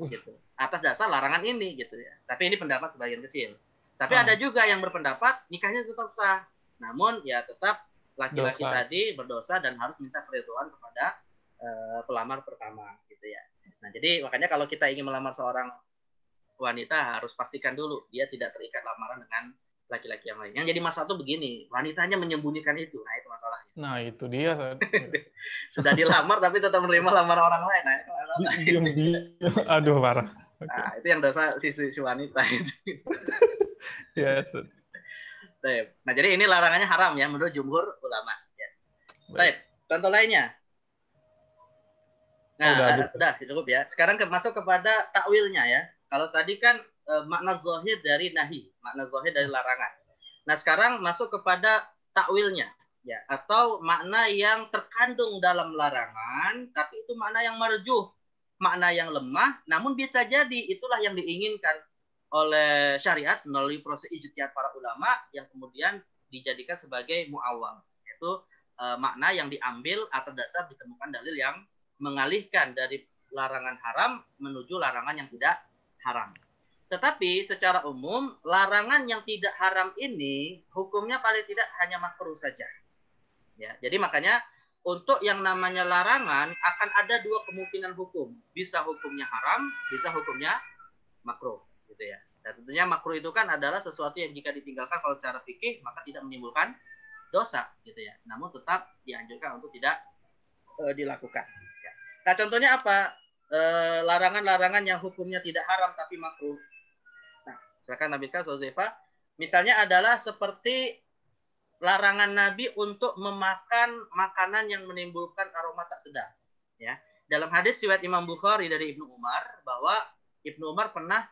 Gitu. Atas dasar larangan ini gitu ya. Tapi ini pendapat sebagian kecil. Tapi ada juga yang berpendapat nikahnya tetap sah. Namun ya tetap laki-laki tadi berdosa dan harus minta keriduan kepada pelamar pertama gitu ya. Nah, jadi makanya kalau kita ingin melamar seorang wanita harus pastikan dulu dia tidak terikat lamaran dengan laki-laki yang lain. Yang jadi masalah tuh begini, wanitanya menyembunyikan itu. Nah, itu masalahnya. Nah, itu dia. Sudah dilamar tapi tetap menerima lamaran orang lain. Nah, itu masalah. Aduh, parah. Nah, itu yang dosa si wanita itu. Yes. Nah, jadi ini larangannya haram ya menurut jumhur ulama. Ya. Baik, contoh lainnya. Nah, udah cukup ya. Sekarang masuk kepada takwilnya ya. Kalau tadi kan makna zahir dari nahi, makna zahir dari larangan. Nah, sekarang masuk kepada takwilnya ya, atau makna yang terkandung dalam larangan tapi itu makna yang marjuh, makna yang lemah, namun bisa jadi itulah yang diinginkan oleh syariat melalui proses ijtihad para ulama yang kemudian dijadikan sebagai muawwal, yaitu makna yang diambil atas dasar ditemukan dalil yang mengalihkan dari larangan haram menuju larangan yang tidak haram. Tetapi secara umum larangan yang tidak haram ini hukumnya paling tidak hanya makruh saja. Ya, jadi makanya untuk yang namanya larangan akan ada dua kemungkinan hukum. Bisa hukumnya haram, bisa hukumnya makruh, gitu ya. Dan tentunya makruh itu kan adalah sesuatu yang jika ditinggalkan kalau secara fikih maka tidak menimbulkan dosa, gitu ya. Namun tetap dianjurkan untuk tidak dilakukan. Ya. Nah, contohnya apa? Larangan-larangan yang hukumnya tidak haram tapi makruh. Nah, silakan Nabi Zulfa. Misalnya adalah seperti larangan Nabi untuk memakan makanan yang menimbulkan aroma tak sedap. Ya, dalam hadis riwayat Imam Bukhari dari Ibnu Umar bahwa Ibnu Umar pernah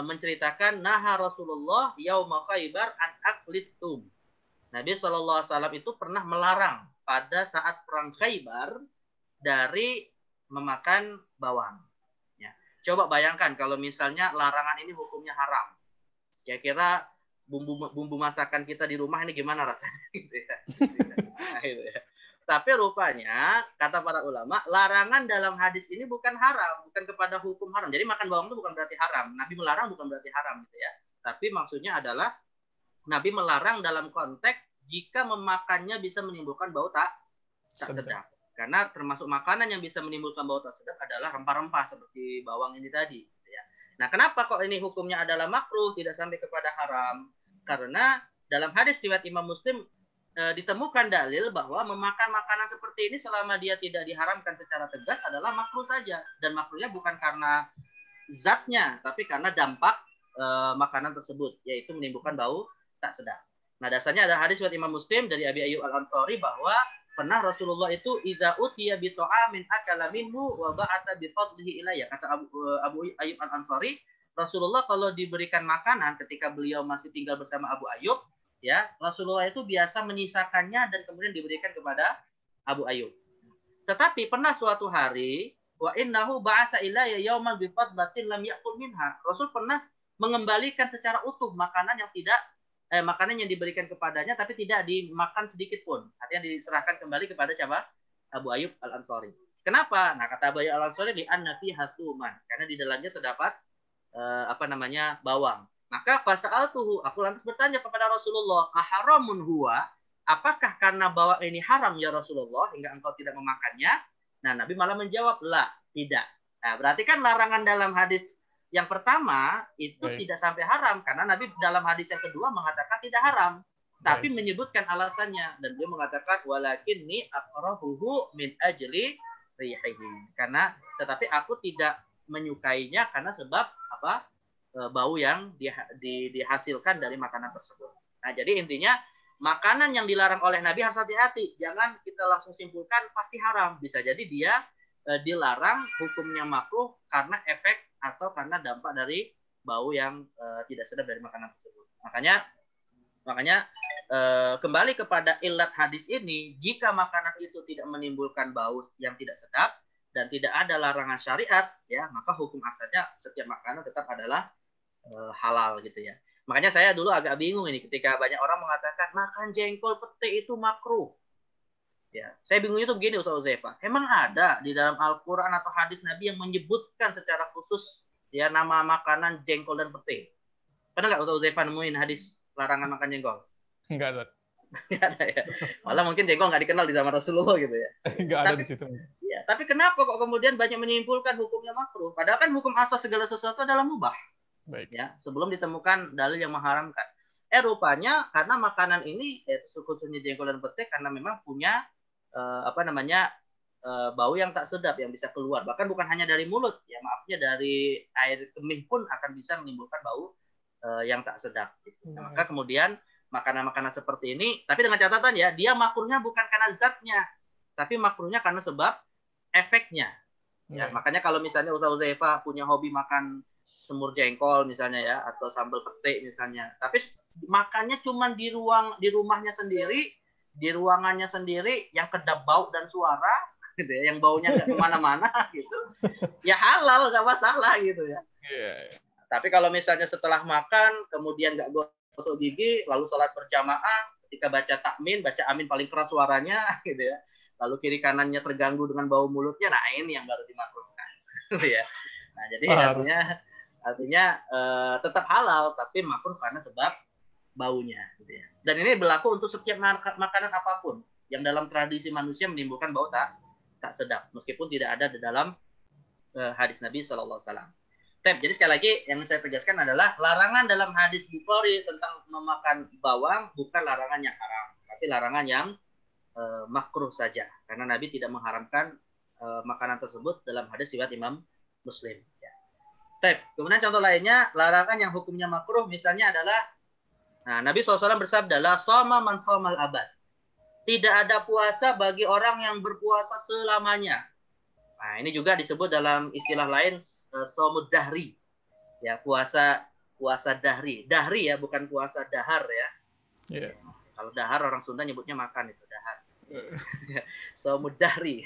menceritakan naha Rasulullah yauma Khaibar an aklit tum. Nabi SAW itu pernah melarang pada saat perang Khaibar dari memakan bawang. Ya. Coba bayangkan kalau misalnya larangan ini hukumnya haram. Kira-kira bumbu masakan kita di rumah ini gimana rasanya gitu ya. Nah, gitu ya. Tapi rupanya kata para ulama larangan dalam hadis ini bukan haram, bukan kepada hukum haram. Jadi makan bawang itu bukan berarti haram. Nabi melarang bukan berarti haram gitu ya. Tapi maksudnya adalah Nabi melarang dalam konteks jika memakannya bisa menimbulkan bau tak sedap. Karena termasuk makanan yang bisa menimbulkan bau tak sedap adalah rempah-rempah seperti bawang ini tadi. Nah, kenapa kok ini hukumnya adalah makruh, tidak sampai kepada haram? Karena dalam hadis riwayat Imam Muslim ditemukan dalil bahwa memakan makanan seperti ini selama dia tidak diharamkan secara tegas adalah makruh saja. Dan makruhnya bukan karena zatnya, tapi karena dampak makanan tersebut, yaitu menimbulkan bau tak sedap. Nah, dasarnya ada hadis riwayat Imam Muslim dari Abi Ayyub Al-Ansari bahwa pernah Rasulullah itu idza utiya bi ta'amin akala minhu wa ba'ata bi fadlihi ilayya. Kata Abu Ayyub Al-Ansari, Rasulullah kalau diberikan makanan ketika beliau masih tinggal bersama Abu Ayyub, ya, Rasulullah itu biasa menyisakannya dan kemudian diberikan kepada Abu Ayyub. Tetapi pernah suatu hari wa innahu ba'asa ilayya yauman bi fadlatin lam ya'kul minha. Rasul pernah mengembalikan secara utuh makanan yang diberikan kepadanya tapi tidak dimakan sedikit pun. Artinya diserahkan kembali kepada siapa? Abu Ayyub Al-Ansari. Kenapa? Nah, kata Abu Ayyub Al-Ansari di an-nafi hasuman, karena di dalamnya terdapat bawang. Maka fasa'altuhu, aku lantas bertanya kepada Rasulullah, aharamun huwa? Apakah karena bawang ini haram ya Rasulullah hingga engkau tidak memakannya? Nah, Nabi malah menjawab, la, tidak. Nah, berarti kan larangan dalam hadis yang pertama itu tidak sampai haram karena Nabi dalam hadis yang kedua mengatakan tidak haram, tapi menyebutkan alasannya dan dia mengatakan walakinni akrahuhu min ajli rihihi, karena tetapi aku tidak menyukainya karena sebab apa? Bau yang dihasilkan dari makanan tersebut. Nah, jadi intinya makanan yang dilarang oleh Nabi harus hati-hati, jangan kita langsung simpulkan pasti haram, bisa jadi dia dilarang hukumnya makruh karena efek atau karena dampak dari bau yang tidak sedap dari makanan tersebut. Makanya kembali kepada ilat hadis ini, jika makanan itu tidak menimbulkan bau yang tidak sedap dan tidak ada larangan syariat, ya maka hukum asalnya setiap makanan tetap adalah halal gitu ya. Makanya saya dulu agak bingung ini ketika banyak orang mengatakan makan jengkol pete itu makruh. Ya, saya bingung itu begini Ustaz Uzaifa. Emang ada di dalam Al-Quran atau hadis Nabi yang menyebutkan secara khusus ya nama makanan jengkol dan pete? Pernah nggak Ustaz Uzaifa nemuin hadis larangan makan jengkol? Enggak, Ustaz. Nggak ada ya. Malah mungkin jengkol nggak dikenal di zaman Rasulullah gitu ya. Nggak ada di situ. Ya, tapi kenapa kok kemudian banyak menyimpulkan hukumnya makruh? Padahal kan hukum asal segala sesuatu adalah mubah. Baik. Ya, sebelum ditemukan dalil yang mengharamkan. Rupanya karena makanan ini khususnya jengkol dan pete karena memang punya bau yang tak sedap yang bisa keluar, bahkan bukan hanya dari mulut ya, maafnya dari air kemih pun akan bisa menimbulkan bau yang tak sedap gitu. Nah, maka kemudian makanan-makanan seperti ini, tapi dengan catatan ya, dia makruhnya bukan karena zatnya tapi makruhnya karena sebab efeknya ya. Makanya kalau misalnya Ustaz Uzaifa punya hobi makan semur jengkol misalnya ya, atau sambal pete misalnya, tapi makannya cuma di rumahnya sendiri, di ruangannya sendiri yang kedap bau dan suara gitu ya, yang baunya nggak kemana-mana gitu, ya halal nggak masalah gitu ya. Tapi kalau misalnya setelah makan kemudian nggak gosok gigi lalu sholat berjamaah, ketika baca takmin, baca amin paling keras suaranya gitu ya, lalu kiri kanannya terganggu dengan bau mulutnya, nah ini yang baru dimakruhkan gitu ya. Nah jadi artinya tetap halal tapi makruh karena sebab baunya gitu ya. Dan ini berlaku untuk setiap makanan apapun. yang dalam tradisi manusia menimbulkan bau tak sedap, meskipun tidak ada di dalam hadis Nabi SAW. Jadi sekali lagi yang saya tegaskan adalah larangan dalam hadis Bukhari tentang memakan bawang bukan larangan yang haram, tapi larangan yang makruh saja, karena Nabi tidak mengharamkan makanan tersebut dalam hadis riwayat Imam Muslim. Ya. Kemudian contoh lainnya, larangan yang hukumnya makruh misalnya adalah, Nabi SAW bersabda, la shoma man shomal abad. Tidak ada puasa bagi orang yang berpuasa selamanya. Nah, ini juga disebut dalam istilah lain shaumud dahri. Ya, puasa dahri. Dahri ya, bukan puasa dahar ya. Yeah. Kalau dahar orang Sunda nyebutnya makan, itu dahar. Shaumud dahri.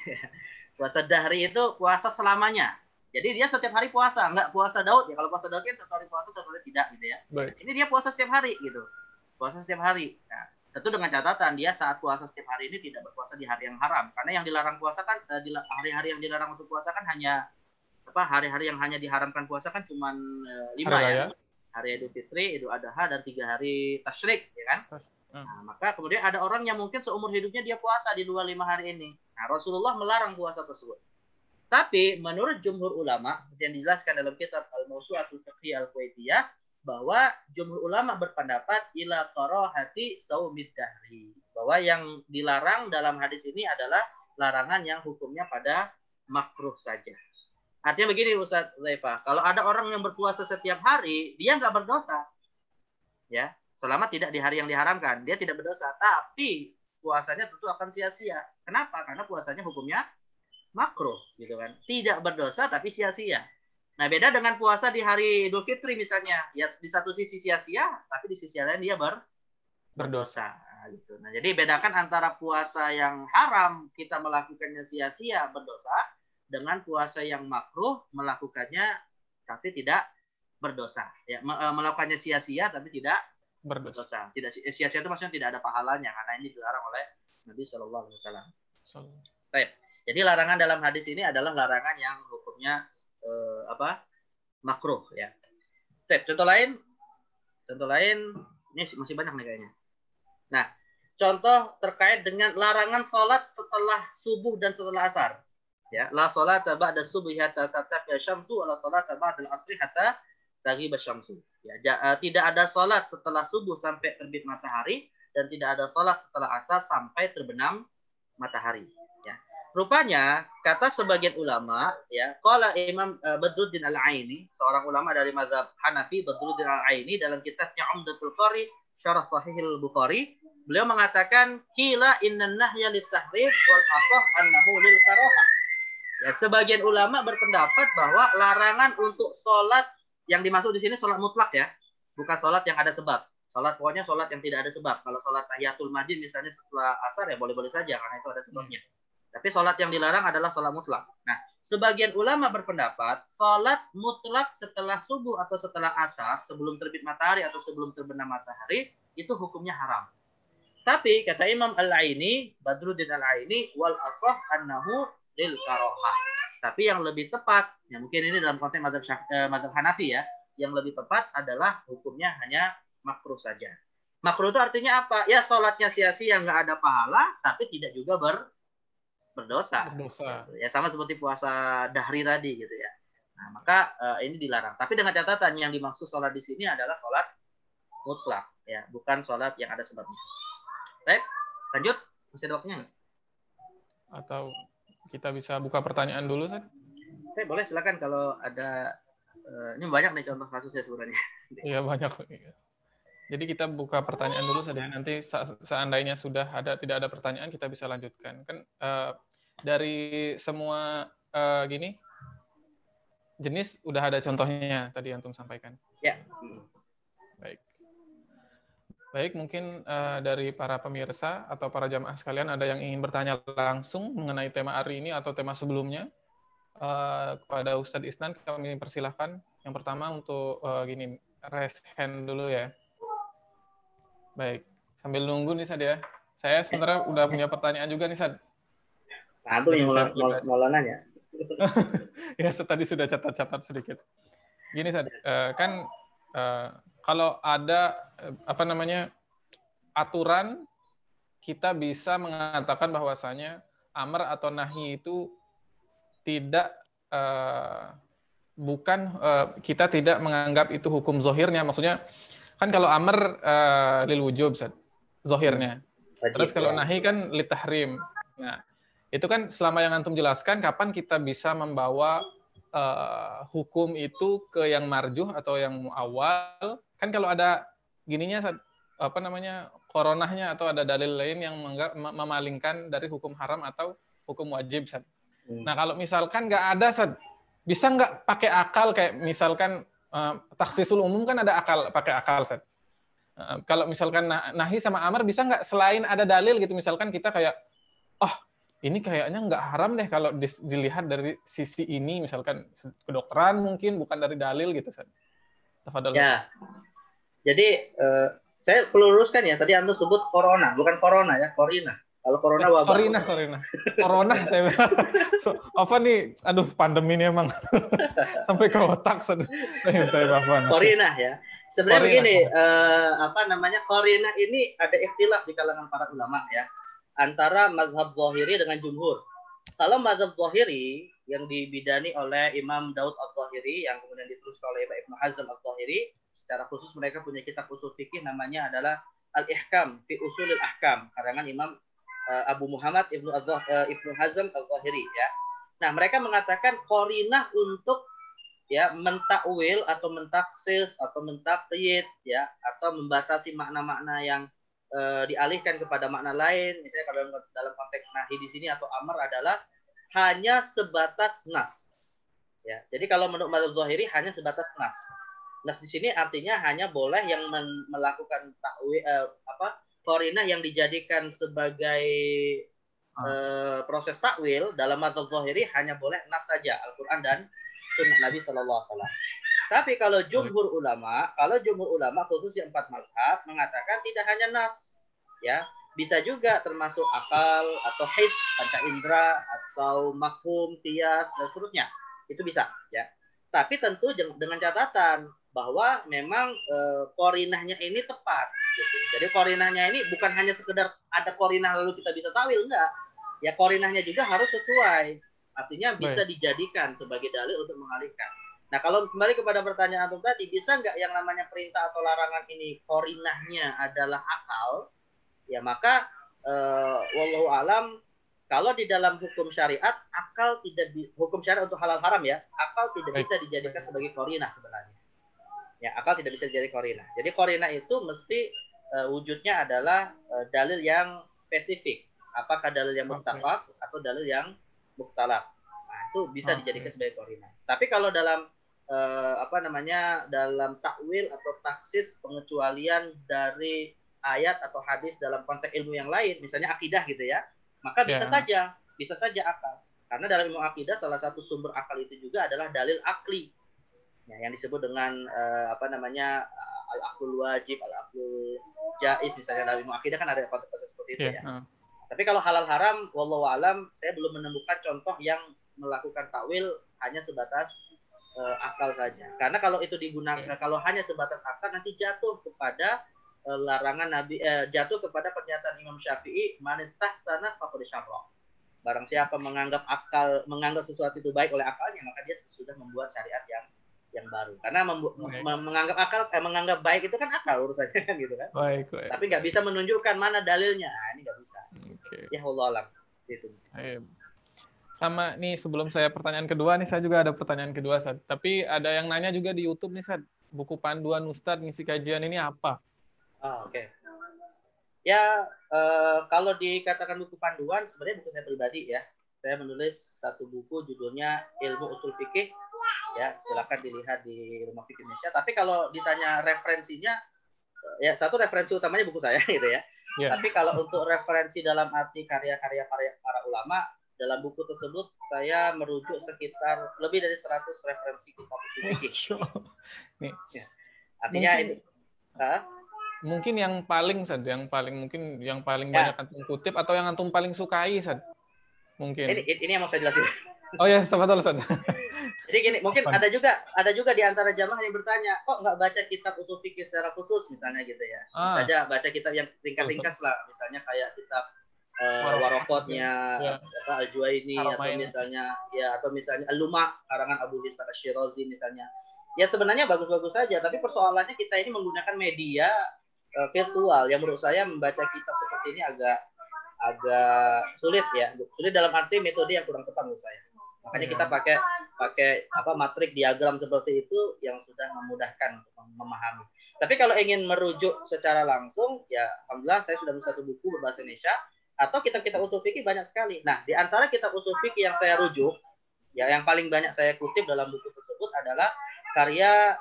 Puasa dahri itu puasa selamanya. Jadi dia setiap hari puasa, enggak puasa Daud ya. Kalau puasa Daud kan satu hari puasa, satu hari tidak gitu ya. Baik. Ini dia puasa setiap hari gitu. Puasa setiap hari. Nah, tentu dengan catatan dia saat puasa setiap hari ini tidak berpuasa di hari yang haram. Karena yang dilarang puasa kan di hari-hari yang dilarang untuk puasa kan hanya hari-hari yang hanya diharamkan puasa kan cuma 5 ya. Hari Idul Fitri, Idul Adha, dan 3 hari Tasyrik ya kan. Nah, maka kemudian ada orang yang mungkin seumur hidupnya dia puasa di 25 hari ini. Nah, Rasulullah melarang puasa tersebut. Tapi menurut jumhur ulama, seperti yang dijelaskan dalam kitab Al-Mawsu'atul Fiqhiyah Al-Kuwaitiyah, bahwa jumhur ulama berpendapat ila karahati shaumid dahri, bahwa yang dilarang dalam hadis ini adalah larangan yang hukumnya pada makruh saja. Artinya begini Ustaz Zaifah, kalau ada orang yang berpuasa setiap hari, dia nggak berdosa. Ya, selama tidak di hari yang diharamkan, dia tidak berdosa, tapi puasanya tentu akan sia-sia. Kenapa? Karena puasanya hukumnya makruh gitu kan. Tidak berdosa tapi sia-sia. Nah, beda dengan puasa di hari Idul Fitri misalnya. Ya di satu sisi sia-sia, tapi di sisi lain dia berdosa gitu. Nah, jadi bedakan antara puasa yang haram kita melakukannya sia-sia berdosa dengan puasa yang makruh melakukannya tapi tidak berdosa. Ya, melakukannya sia-sia tapi tidak berdosa. Tidak sia-sia itu maksudnya tidak ada pahalanya karena ini dilarang oleh Nabi Shallallahu Alaihi Wasallam. Baik. Jadi larangan dalam hadis ini adalah larangan yang hukumnya makruh ya. Contoh lain ini masih banyak nih kayaknya. Nah, contoh terkait dengan larangan sholat setelah subuh dan setelah asar. Ya, la sholata ba'da subuhi hatta tatlu'a syamsu wa la sholata ba'da al-'asri hatta taghiba syamsu. Ya, tidak ada sholat setelah subuh sampai terbit matahari dan tidak ada sholat setelah asar sampai terbenam matahari. Ya. Rupanya kata sebagian ulama ya, qala Imam Badruddin Al-Aini, seorang ulama dari mazhab Hanafi, Badruddin Al-Aini dalam kitabnya Umdatul Qari Syarah Sahihil Bukhari, beliau mengatakan qila innan nahya lit-tahrim wal asah annahu lil karahah. Ya, sebagian ulama berpendapat bahwa larangan untuk sholat yang dimaksud di sini sholat mutlak ya, bukan sholat yang ada sebab. Pokoknya sholat yang tidak ada sebab. Kalau sholat tahiyatul masjid misalnya setelah asar ya boleh-boleh saja karena itu ada sebabnya. Tapi sholat yang dilarang adalah sholat mutlak. Nah, sebagian ulama berpendapat sholat mutlak setelah subuh atau setelah asar, sebelum terbit matahari atau sebelum terbenam matahari, itu hukumnya haram. Tapi kata Imam Al-Aini, Badruddin Al-Aini, wal asah annahu lil karahah. Tapi yang lebih tepat, ya mungkin ini dalam konteks mazhab Hanafi ya, yang lebih tepat adalah hukumnya hanya makruh saja. Makruh itu artinya apa? Ya sholatnya sia-sia, nggak ada pahala, tapi tidak juga berdosa. Ya sama seperti puasa dahri tadi gitu ya. Nah, maka ini dilarang. Tapi dengan catatan yang dimaksud sholat di sini adalah sholat mutlak ya, bukan sholat yang ada sebabnya. Baik, lanjut. Masih ada waktunya nggak? Atau kita bisa buka pertanyaan dulu, San? Boleh, silakan kalau ada. Ini banyak nih contoh kasusnya sebenarnya. Iya, banyak. Jadi kita buka pertanyaan dulu saja. Nanti seandainya sudah tidak ada pertanyaan, kita bisa lanjutkan. Kan dari semua jenis udah ada contohnya tadi Antum sampaikan. Ya. Baik, mungkin dari para pemirsa atau para jamaah sekalian ada yang ingin bertanya langsung mengenai tema hari ini atau tema sebelumnya kepada Ustadz Isnan, kami persilahkan. Yang pertama untuk raise hand dulu ya. Baik, sambil nunggu nih Sad ya. Saya sebenarnya udah punya pertanyaan juga nih Sad. Antum yang mau nanya. Ya, tadi sudah catat-catat sedikit. Gini Sad, kan kalau ada aturan kita bisa mengatakan bahwasanya amar atau nahi itu tidak kita tidak menganggap itu hukum zohirnya. Maksudnya kan kalau amar lil wujub zohirnya. Terus kalau nahi kan li tahrim. Nah, itu kan selama yang antum jelaskan, kapan kita bisa membawa hukum itu ke yang marjuh atau yang muawwal? Kan kalau ada gininya apa namanya koronahnya atau ada dalil lain yang memalingkan dari hukum haram atau hukum wajib. Nah kalau misalkan nggak ada, bisa nggak pakai akal kayak misalkan takhsisul umum kan ada akal, pakai akal. Kalau misalkan nahi sama amar bisa nggak selain ada dalil gitu, misalkan kita kayak ini kayaknya nggak haram deh kalau dilihat dari sisi ini, misalkan kedokteran mungkin bukan dari dalil gitu. Ya, jadi saya perlu luruskan ya, tadi Antum sebut corona, bukan corona ya, corona. Kalau corona wabah. Corona saya apa nih? Aduh, pandemi ini emang sampai ke otak. Corona ya. Sebenarnya begini, corona ini ada ikhtilaf di kalangan para ulama ya, antara mazhab Zahiri dengan jumhur. Kalau mazhab Zahiri yang dibidani oleh Imam Daud Al-Zahiri yang kemudian ditulis oleh Ibnu Hazm Al-Zahiri, secara khusus mereka punya kitab usul fikih namanya adalah Al-Ihkam fi Usulil Ahkam, karangan Imam Abu Muhammad Ibnu Hazm Al-Zahiri ya. Nah, mereka mengatakan qarinah untuk ya mentakwil atau mentaksis atau mentakyid ya, atau membatasi makna-makna yang dialihkan kepada makna lain. Misalnya kalau dalam konteks nahi di sini atau amar adalah hanya sebatas nas. Ya. Jadi kalau menurut mazhab Zahiri hanya sebatas nas. Nas di sini artinya hanya boleh yang melakukan takwil qarinah yang dijadikan sebagai proses takwil dalam mazhab Zahiri hanya boleh nas saja, Al-Qur'an dan sunnah Nabi Shallallahu Alaihi Wasallam. Tapi kalau jumhur ulama khusus yang 4 mazhab mengatakan tidak hanya nas, ya bisa juga termasuk akal atau his, panca indera atau mafhum, qiyas dan seterusnya, itu bisa, ya. Tapi tentu dengan catatan bahwa memang qarinahnya ini tepat, gitu. Jadi qarinahnya ini bukan hanya sekedar ada qarinah lalu kita bisa tawil, enggak. Ya qarinahnya juga harus sesuai. Artinya bisa dijadikan sebagai dalil untuk mengalihkan. Nah, kalau kembali kepada pertanyaan Antum tadi, bisa nggak yang namanya perintah atau larangan ini qarinahnya adalah akal? Ya maka wallahu alam, kalau di dalam hukum syariat akal tidak hukum syariat untuk halal haram ya, akal tidak bisa dijadikan sebagai qarinah sebenarnya. Ya, akal tidak bisa jadi qarinah. Jadi qarinah itu mesti wujudnya adalah dalil yang spesifik. Apakah dalil yang muttafaq atau dalil yang mukhtalaf. Nah, itu bisa dijadikan sebagai qarinah. Tapi kalau dalam dalam takwil atau taksis pengecualian dari ayat atau hadis dalam konteks ilmu yang lain, misalnya akidah gitu ya, maka bisa saja akal. Karena dalam ilmu akidah salah satu sumber akal itu juga adalah dalil akli. Ya, yang disebut dengan al-aqlul wajib, al-aqlul jaiz, misalnya dalam ilmu akidah kan ada konteks seperti itu ya. Tapi kalau halal haram, wallahu alam, saya belum menemukan contoh yang melakukan takwil hanya sebatas akal saja. Karena kalau itu digunakan, kalau hanya sebatas akal, nanti jatuh kepada larangan Nabi, jatuh kepada pernyataan Imam Syafi'i, man istahsana faqad syarra. Barang siapa menganggap sesuatu itu baik oleh akalnya, maka dia sudah membuat syariat yang baru. Karena menganggap baik itu kan akal urusannya kan gitu kan. Baik. Tapi nggak bisa menunjukkan mana dalilnya. Nah, ini nggak bisa. Ya Allah alam. Itu. Sama nih, sebelum saya pertanyaan kedua nih, saya juga ada pertanyaan kedua, Sad. Tapi ada yang nanya juga di YouTube nih, Sad. Buku panduan Ustadz ngisi kajian ini apa? Oke. Ya, kalau dikatakan buku panduan, sebenarnya buku saya pribadi ya. Saya menulis satu buku judulnya Ilmu Usul Fikih. Ya, silakan dilihat di Rumah Fikih Indonesia. Tapi kalau ditanya referensinya, ya satu referensi utamanya buku saya gitu ya. Tapi kalau untuk referensi dalam arti karya-karya para ulama, dalam buku tersebut saya merujuk sekitar lebih dari 100 referensi kitab usul fikih. Nih. Ya. Artinya mungkin yang paling banyak antum kutip atau yang antum paling sukai, Sad? Mungkin. Ini yang mau saya jelasin. Oh ya, betul, Sad. Jadi gini, mungkin ada juga di antara jamaah yang bertanya, kok nggak baca kitab usul fikih secara khusus misalnya gitu ya. Saja baca kitab yang ringkas-ringkas lah, misalnya kayak kitab Waraqatnya Al-Juwaini atau misalnya Al-Luma karangan Abu Ishaq Asy-Syirazi misalnya. Ya sebenarnya bagus-bagus saja, tapi persoalannya kita ini menggunakan media virtual yang menurut saya membaca kitab seperti ini agak sulit ya. Sulit dalam arti metode yang kurang tepat menurut saya. Makanya kita pakai matrik diagram seperti itu yang sudah memudahkan untuk memahami. Tapi kalau ingin merujuk secara langsung, ya alhamdulillah saya sudah menulis satu buku berbahasa Indonesia atau kitab-kitab usul fikih banyak sekali. Nah, di antara kitab usul fikih yang saya rujuk, ya yang paling banyak saya kutip dalam buku tersebut adalah karya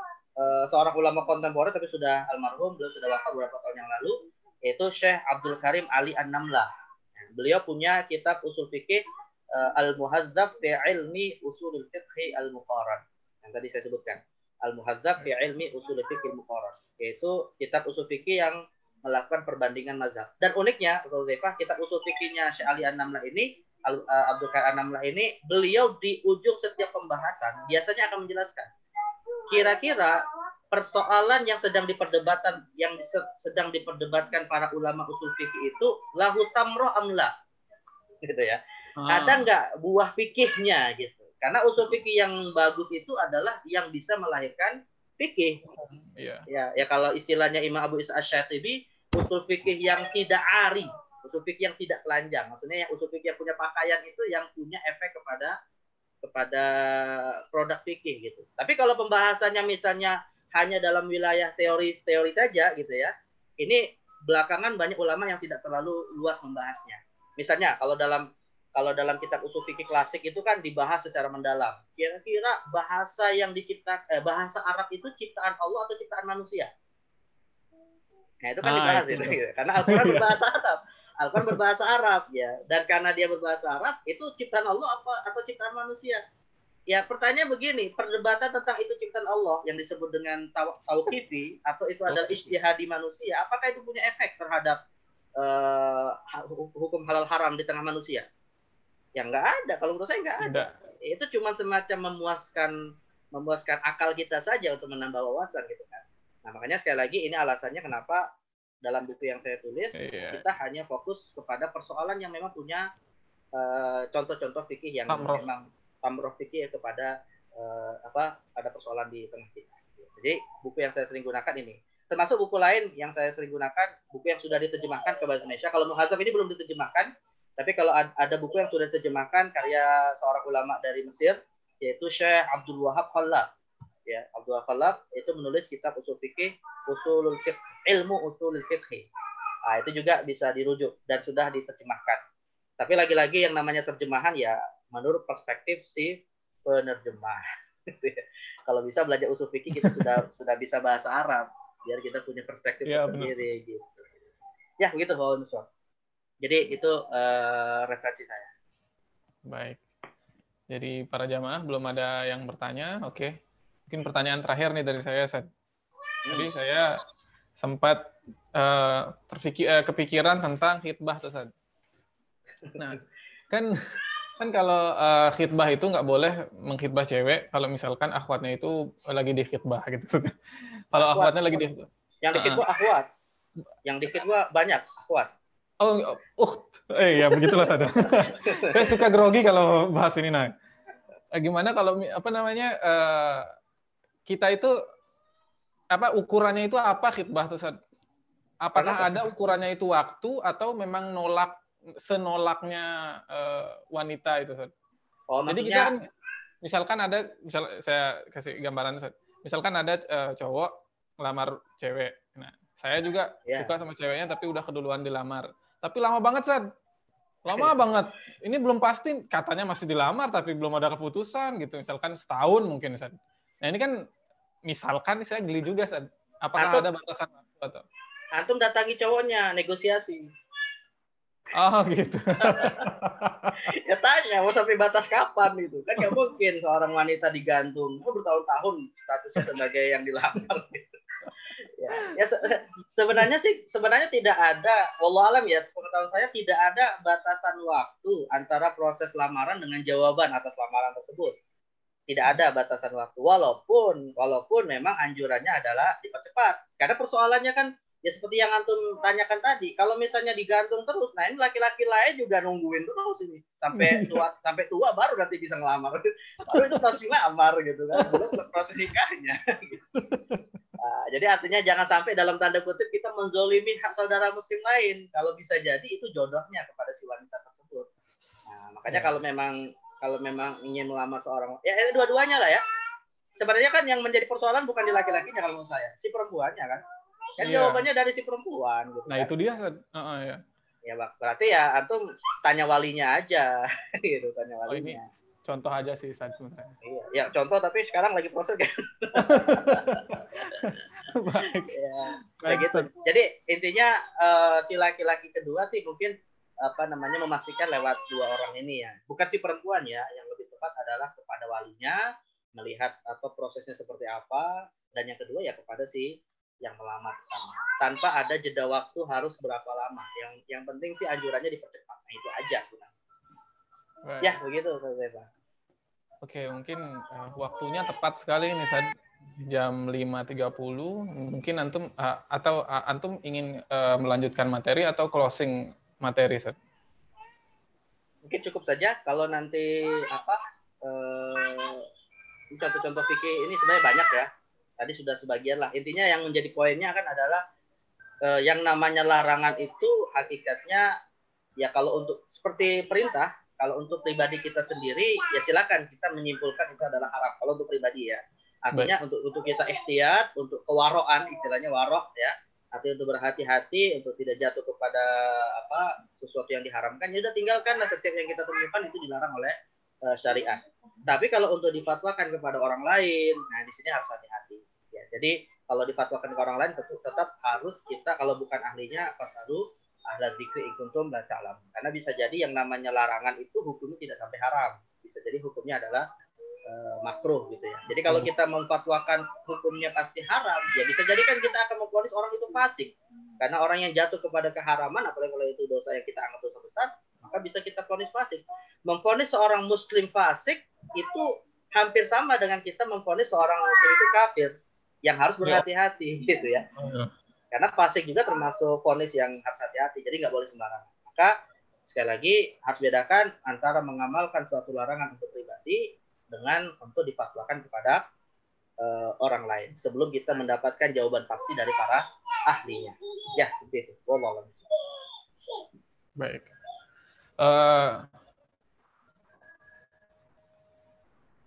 seorang ulama kontemporer tapi sudah almarhum, beliau sudah wafat beberapa tahun yang lalu, yaitu Syekh Abdul Karim Ali An-Namlah. Beliau punya kitab usul fikih Al-Muhadzab fi ilmi usulul fiqh al-muqarrar yang tadi saya sebutkan. Al-Muhadzab fi ilmi usulul fiqh al-muqarrar, yaitu kitab usul fikih yang melakukan perbandingan mazhab. Dan uniknya, kitab usul fikihnya Syekh Ali An-Namlah ini, Abdul Karim An-Namlah ini, beliau di ujung setiap pembahasan biasanya akan menjelaskan kira-kira persoalan yang sedang diperdebatkan para ulama usul fikih itu lahu samroh amla, gitu ya. Ada nggak buah fikihnya gitu? Karena usul fikih yang bagus itu adalah yang bisa melahirkan fikih. Ya kalau istilahnya Imam Abu Ishaq Asy-Syatibi, usul fikih yang tidak ari, usul fikih yang tidak telanjang. Maksudnya yang usul fikih yang punya pakaian itu yang punya efek kepada produk fikih gitu. Tapi kalau pembahasannya misalnya hanya dalam wilayah teori saja gitu ya, ini belakangan banyak ulama yang tidak terlalu luas membahasnya. Misalnya kalau dalam kitab usul fikih klasik itu kan dibahas secara mendalam. Kira-kira bahasa yang bahasa Arab itu ciptaan Allah atau ciptaan manusia? Nah, itu kan dibahas itu. Karena Al-Qur'an berbahasa Arab. Al-Qur'an berbahasa Arab ya. Dan karena dia berbahasa Arab, itu ciptaan Allah atau ciptaan manusia? Ya, pertanyaannya begini, perdebatan tentang itu ciptaan Allah yang disebut dengan tauqifi atau itu adalah ijtihadi manusia, apakah itu punya efek terhadap hukum halal haram di tengah manusia? Ya nggak ada, kalau menurut saya nggak ada. Itu cuma semacam memuaskan akal kita saja untuk menambah wawasan gitu kan. Nah makanya sekali lagi ini alasannya kenapa dalam buku yang saya tulis kita hanya fokus kepada persoalan yang memang punya contoh-contoh fikih yang memang tamroh fikih kepada ada persoalan di tengah kita. Jadi buku yang saya sering gunakan ini. Termasuk buku lain yang saya sering gunakan, buku yang sudah diterjemahkan ke bahasa Indonesia. Kalau Muhadzab ini belum diterjemahkan. Tapi kalau ada buku yang sudah diterjemahkan karya seorang ulama dari Mesir, yaitu Syekh Abdul Wahab Khallaf. Ya, Abdul Wahab Khallaf itu menulis kitab usul fikih, ilmu usulul fiqh. Nah, itu juga bisa dirujuk dan sudah diterjemahkan. Tapi lagi-lagi yang namanya terjemahan ya menurut perspektif si penerjemah. Kalau bisa belajar usul fikih kita sudah bisa bahasa Arab biar kita punya perspektif sendiri gitu. Ya, begitu Pak Nusron. Jadi itu referensi saya. Baik. Jadi para jamaah belum ada yang bertanya. Oke. Mungkin pertanyaan terakhir nih dari saya, Ustaz. Tadi saya sempat kepikiran tentang khitbah tuh, Ustaz. Nah, kan kalau khitbah itu nggak boleh mengkhitbah cewek kalau misalkan akhwatnya itu lagi di khitbah gitu. Kalau akhwatnya lagi di yang di khitbah akhwat. Yang di khitbah banyak akhwat. Ya begitulah ada. Saya suka grogi kalau bahas ini nah. Gimana kalau kita itu ukurannya itu apa khitbah tuh Ustaz? Apakah ada ukurannya itu waktu atau memang senolaknya wanita itu Ustaz? Jadi kita kan misalkan saya kasih gambaran Ustaz. Misalkan ada cowok ngelamar cewek. Nah, saya juga suka sama ceweknya tapi udah keduluan dilamar. Tapi lama banget, Sad. Lama banget. Ini belum pasti, katanya masih dilamar, tapi belum ada keputusan, gitu. Misalkan setahun mungkin, Sad. Nah, ini kan, misalkan saya geli juga, Sad. Apakah ada batasan? Antum datangi cowoknya, negosiasi. Oh, gitu. Ya tanya, mau sampai batas kapan, gitu. Kan nggak mungkin seorang wanita digantung. Bertahun-tahun statusnya sebagai yang dilamar, gitu. Ya sebenarnya tidak ada, wallahu alam ya, sepengetahuan saya tidak ada batasan waktu antara proses lamaran dengan jawaban atas lamaran tersebut. Tidak ada batasan waktu. Walaupun memang anjurannya adalah dipercepat. Karena persoalannya kan ya seperti yang antum tanyakan tadi. Kalau misalnya digantung terus, nah ini laki-laki lain juga nungguin terus ini sampai tua baru nanti bisa ngelamar. Baru itu masih ngelamar gitu kan. Belum proses nikahnya. Gitu. Nah, jadi artinya jangan sampai dalam tanda kutip kita menzolimi hak saudara muslim lain. Kalau bisa jadi itu jodohnya kepada si wanita tersebut. Nah, makanya kalau memang ingin melamar seorang, ya dua-duanya lah ya. Sebenarnya kan yang menjadi persoalan bukan di laki-lakinya kalau menurut saya, si perempuannya kan. Kan jawabannya dari si perempuan. Gitu, nah kan? Itu dia. Ya. Ya berarti ya antum tanya walinya aja, gitu tanya walinya. Ini contoh aja sih sebenarnya. Iya, ya contoh tapi sekarang lagi proses kan. Baik. Ya, kayak gitu. Jadi intinya si laki-laki kedua sih mungkin memastikan lewat dua orang ini ya, bukan si perempuan ya, yang lebih tepat adalah kepada walinya melihat prosesnya seperti apa, dan yang kedua ya kepada si yang melamar tanpa ada jeda waktu harus berapa lama, yang penting sih anjurannya dipercepat. Nah itu aja right. Ya begitu Pak. Oke, mungkin waktunya tepat sekali ini saat jam 5.30 mungkin antum antum ingin melanjutkan materi atau closing materi, Seth? Mungkin cukup saja. Kalau nanti contoh-contoh fikih ini sebenarnya banyak ya. Tadi sudah sebagian lah. Intinya yang menjadi poinnya kan adalah yang namanya larangan itu hakikatnya ya kalau untuk seperti perintah, kalau untuk pribadi kita sendiri ya silakan kita menyimpulkan itu adalah haram kalau untuk pribadi ya. Artinya untuk kita ikhtiyat, untuk kewaroan, istilahnya warok ya. Artinya untuk berhati-hati, untuk tidak jatuh kepada sesuatu yang diharamkan, ya udah tinggalkanlah setiap yang kita temukan itu dilarang oleh syariat. Tapi kalau untuk difatwakan kepada orang lain, nah di sini harus hati-hati. Ya, jadi kalau difatwakan ke orang lain tetap harus kita kalau bukan ahlinya fasalu ahla dzikri in kuntum la ta'lamun. Karena bisa jadi yang namanya larangan itu hukumnya tidak sampai haram. Bisa jadi hukumnya adalah makruh gitu ya. Jadi kalau kita memfatwakan hukumnya pasti haram, ya bisa jadi kan kita akan memvonis orang itu fasik. Karena orang yang jatuh kepada keharaman, apalagi kalau itu dosa yang kita anggap dosa besar, maka bisa kita vonis fasik. Memvonis seorang muslim fasik itu hampir sama dengan kita memvonis seorang muslim itu kafir, yang harus berhati-hati gitu ya. Karena fasik juga termasuk vonis yang harus hati-hati, jadi nggak boleh sembarangan. Maka sekali lagi harus bedakan antara mengamalkan suatu larangan untuk pribadi dengan untuk difatwakan kepada orang lain sebelum kita mendapatkan jawaban pasti dari para ahlinya. Ya, seperti itu. Wallahu a'lam. Baik.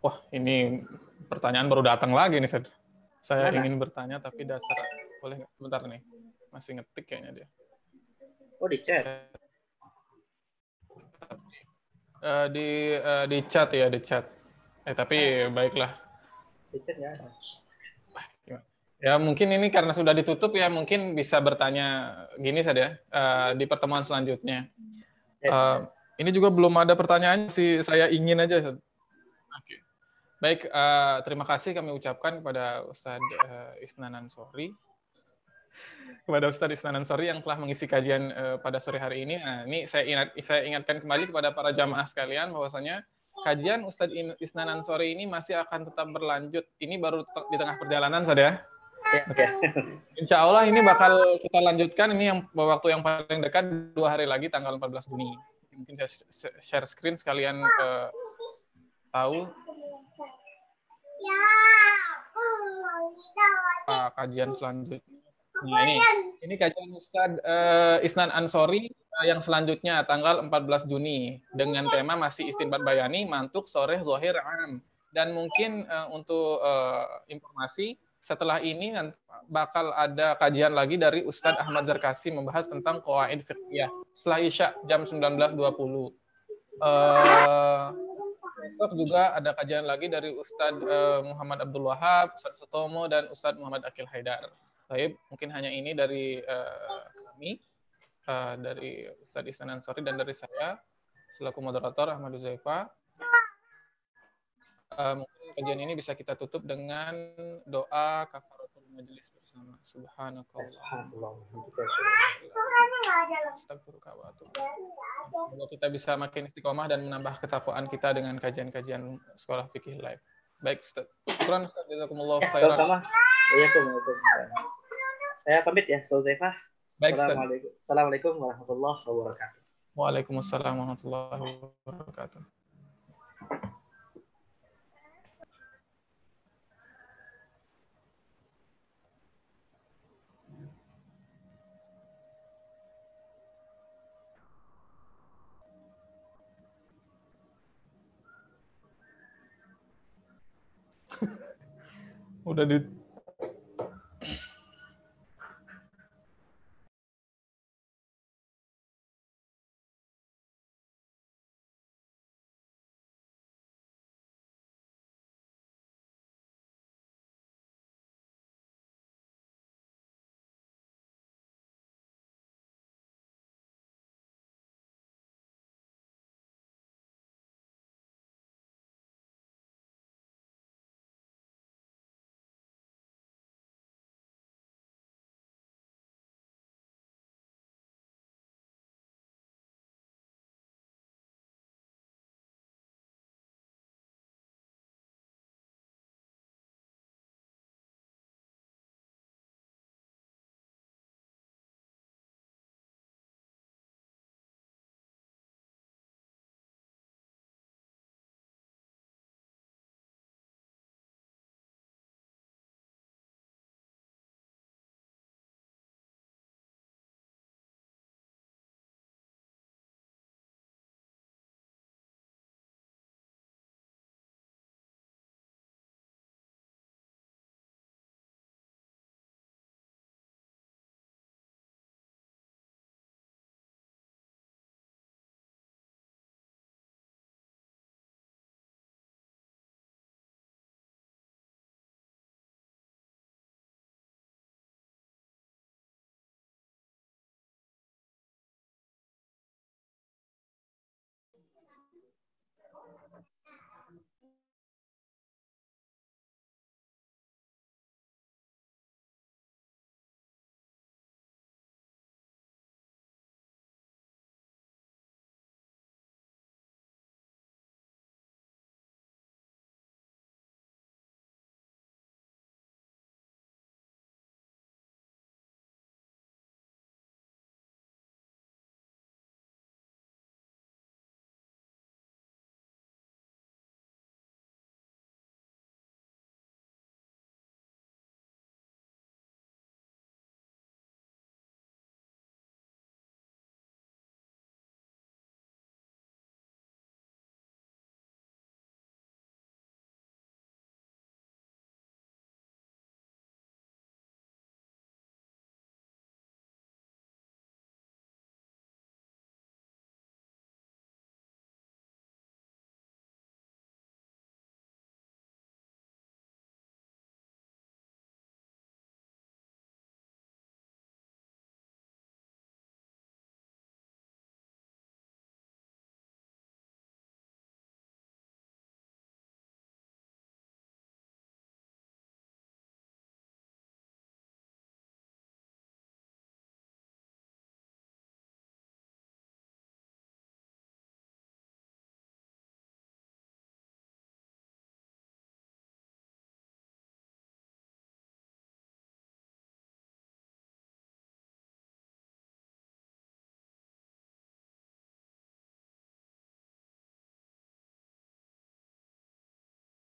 Wah, ini pertanyaan baru datang lagi nih, Seth. Saya ingin bertanya tapi dasar boleh nggak? Bentar nih, masih ngetik kayaknya dia. Oh, di chat. Di chat ya, di chat. Tapi baiklah. Ya mungkin ini karena sudah ditutup ya mungkin bisa bertanya gini saja di pertemuan selanjutnya. Ini juga belum ada pertanyaan sih, saya ingin aja. Oke. Baik, terima kasih kami ucapkan kepada Ustadz Isnan Ansori. Kepada Ustadz Isnan Ansori yang telah mengisi kajian pada sore hari ini. Nah, ini saya ingatkan kembali kepada para jamaah sekalian bahwasanya kajian Ustadz Isnan Ansori ini masih akan tetap berlanjut. Ini baru di tengah perjalanan saja. Oke. Insya Allah ini bakal kita lanjutkan. Ini yang waktu yang paling dekat 2 hari lagi tanggal 14 Juni. Mungkin saya share screen sekalian tahu kajian selanjutnya. Nah, ini kajian Ustadz Isnan Ansori yang selanjutnya tanggal 14 Juni dengan tema masih istinbat bayani, mantuk, soreh, zohir, am. Dan mungkin untuk informasi setelah ini bakal ada kajian lagi dari Ustadz Ahmad Zarkasi membahas tentang qawaid fiqhiyah setelah Isya jam 19.20. Besok juga ada kajian lagi dari Ustadz Muhammad Abdul Wahab, Ustadz Sutomo, dan Ustadz Muhammad Akil Haidar. Baik, mungkin hanya ini dari kami, dari Ustadz Isnan Ansori dan dari saya, selaku moderator Ahmad Uzaifa. Mungkin kajian ini bisa kita tutup dengan doa kafaratul majelis bersama. Subhanakallah. Astagfirullah wa atubu. Semoga kita bisa makin istiqomah dan menambah ketakwaan kita dengan kajian-kajian sekolah fikih live. Baik, Ustaz. Syukran, Ustaz. Jazakumullah Ya, khairan. sama-sama. Iya, saya pamit ya, Sulzefah. Baik, Ustaz. Assalamualaikum warahmatullahi wabarakatuh. Waalaikumsalam warahmatullahi wabarakatuh. Udah di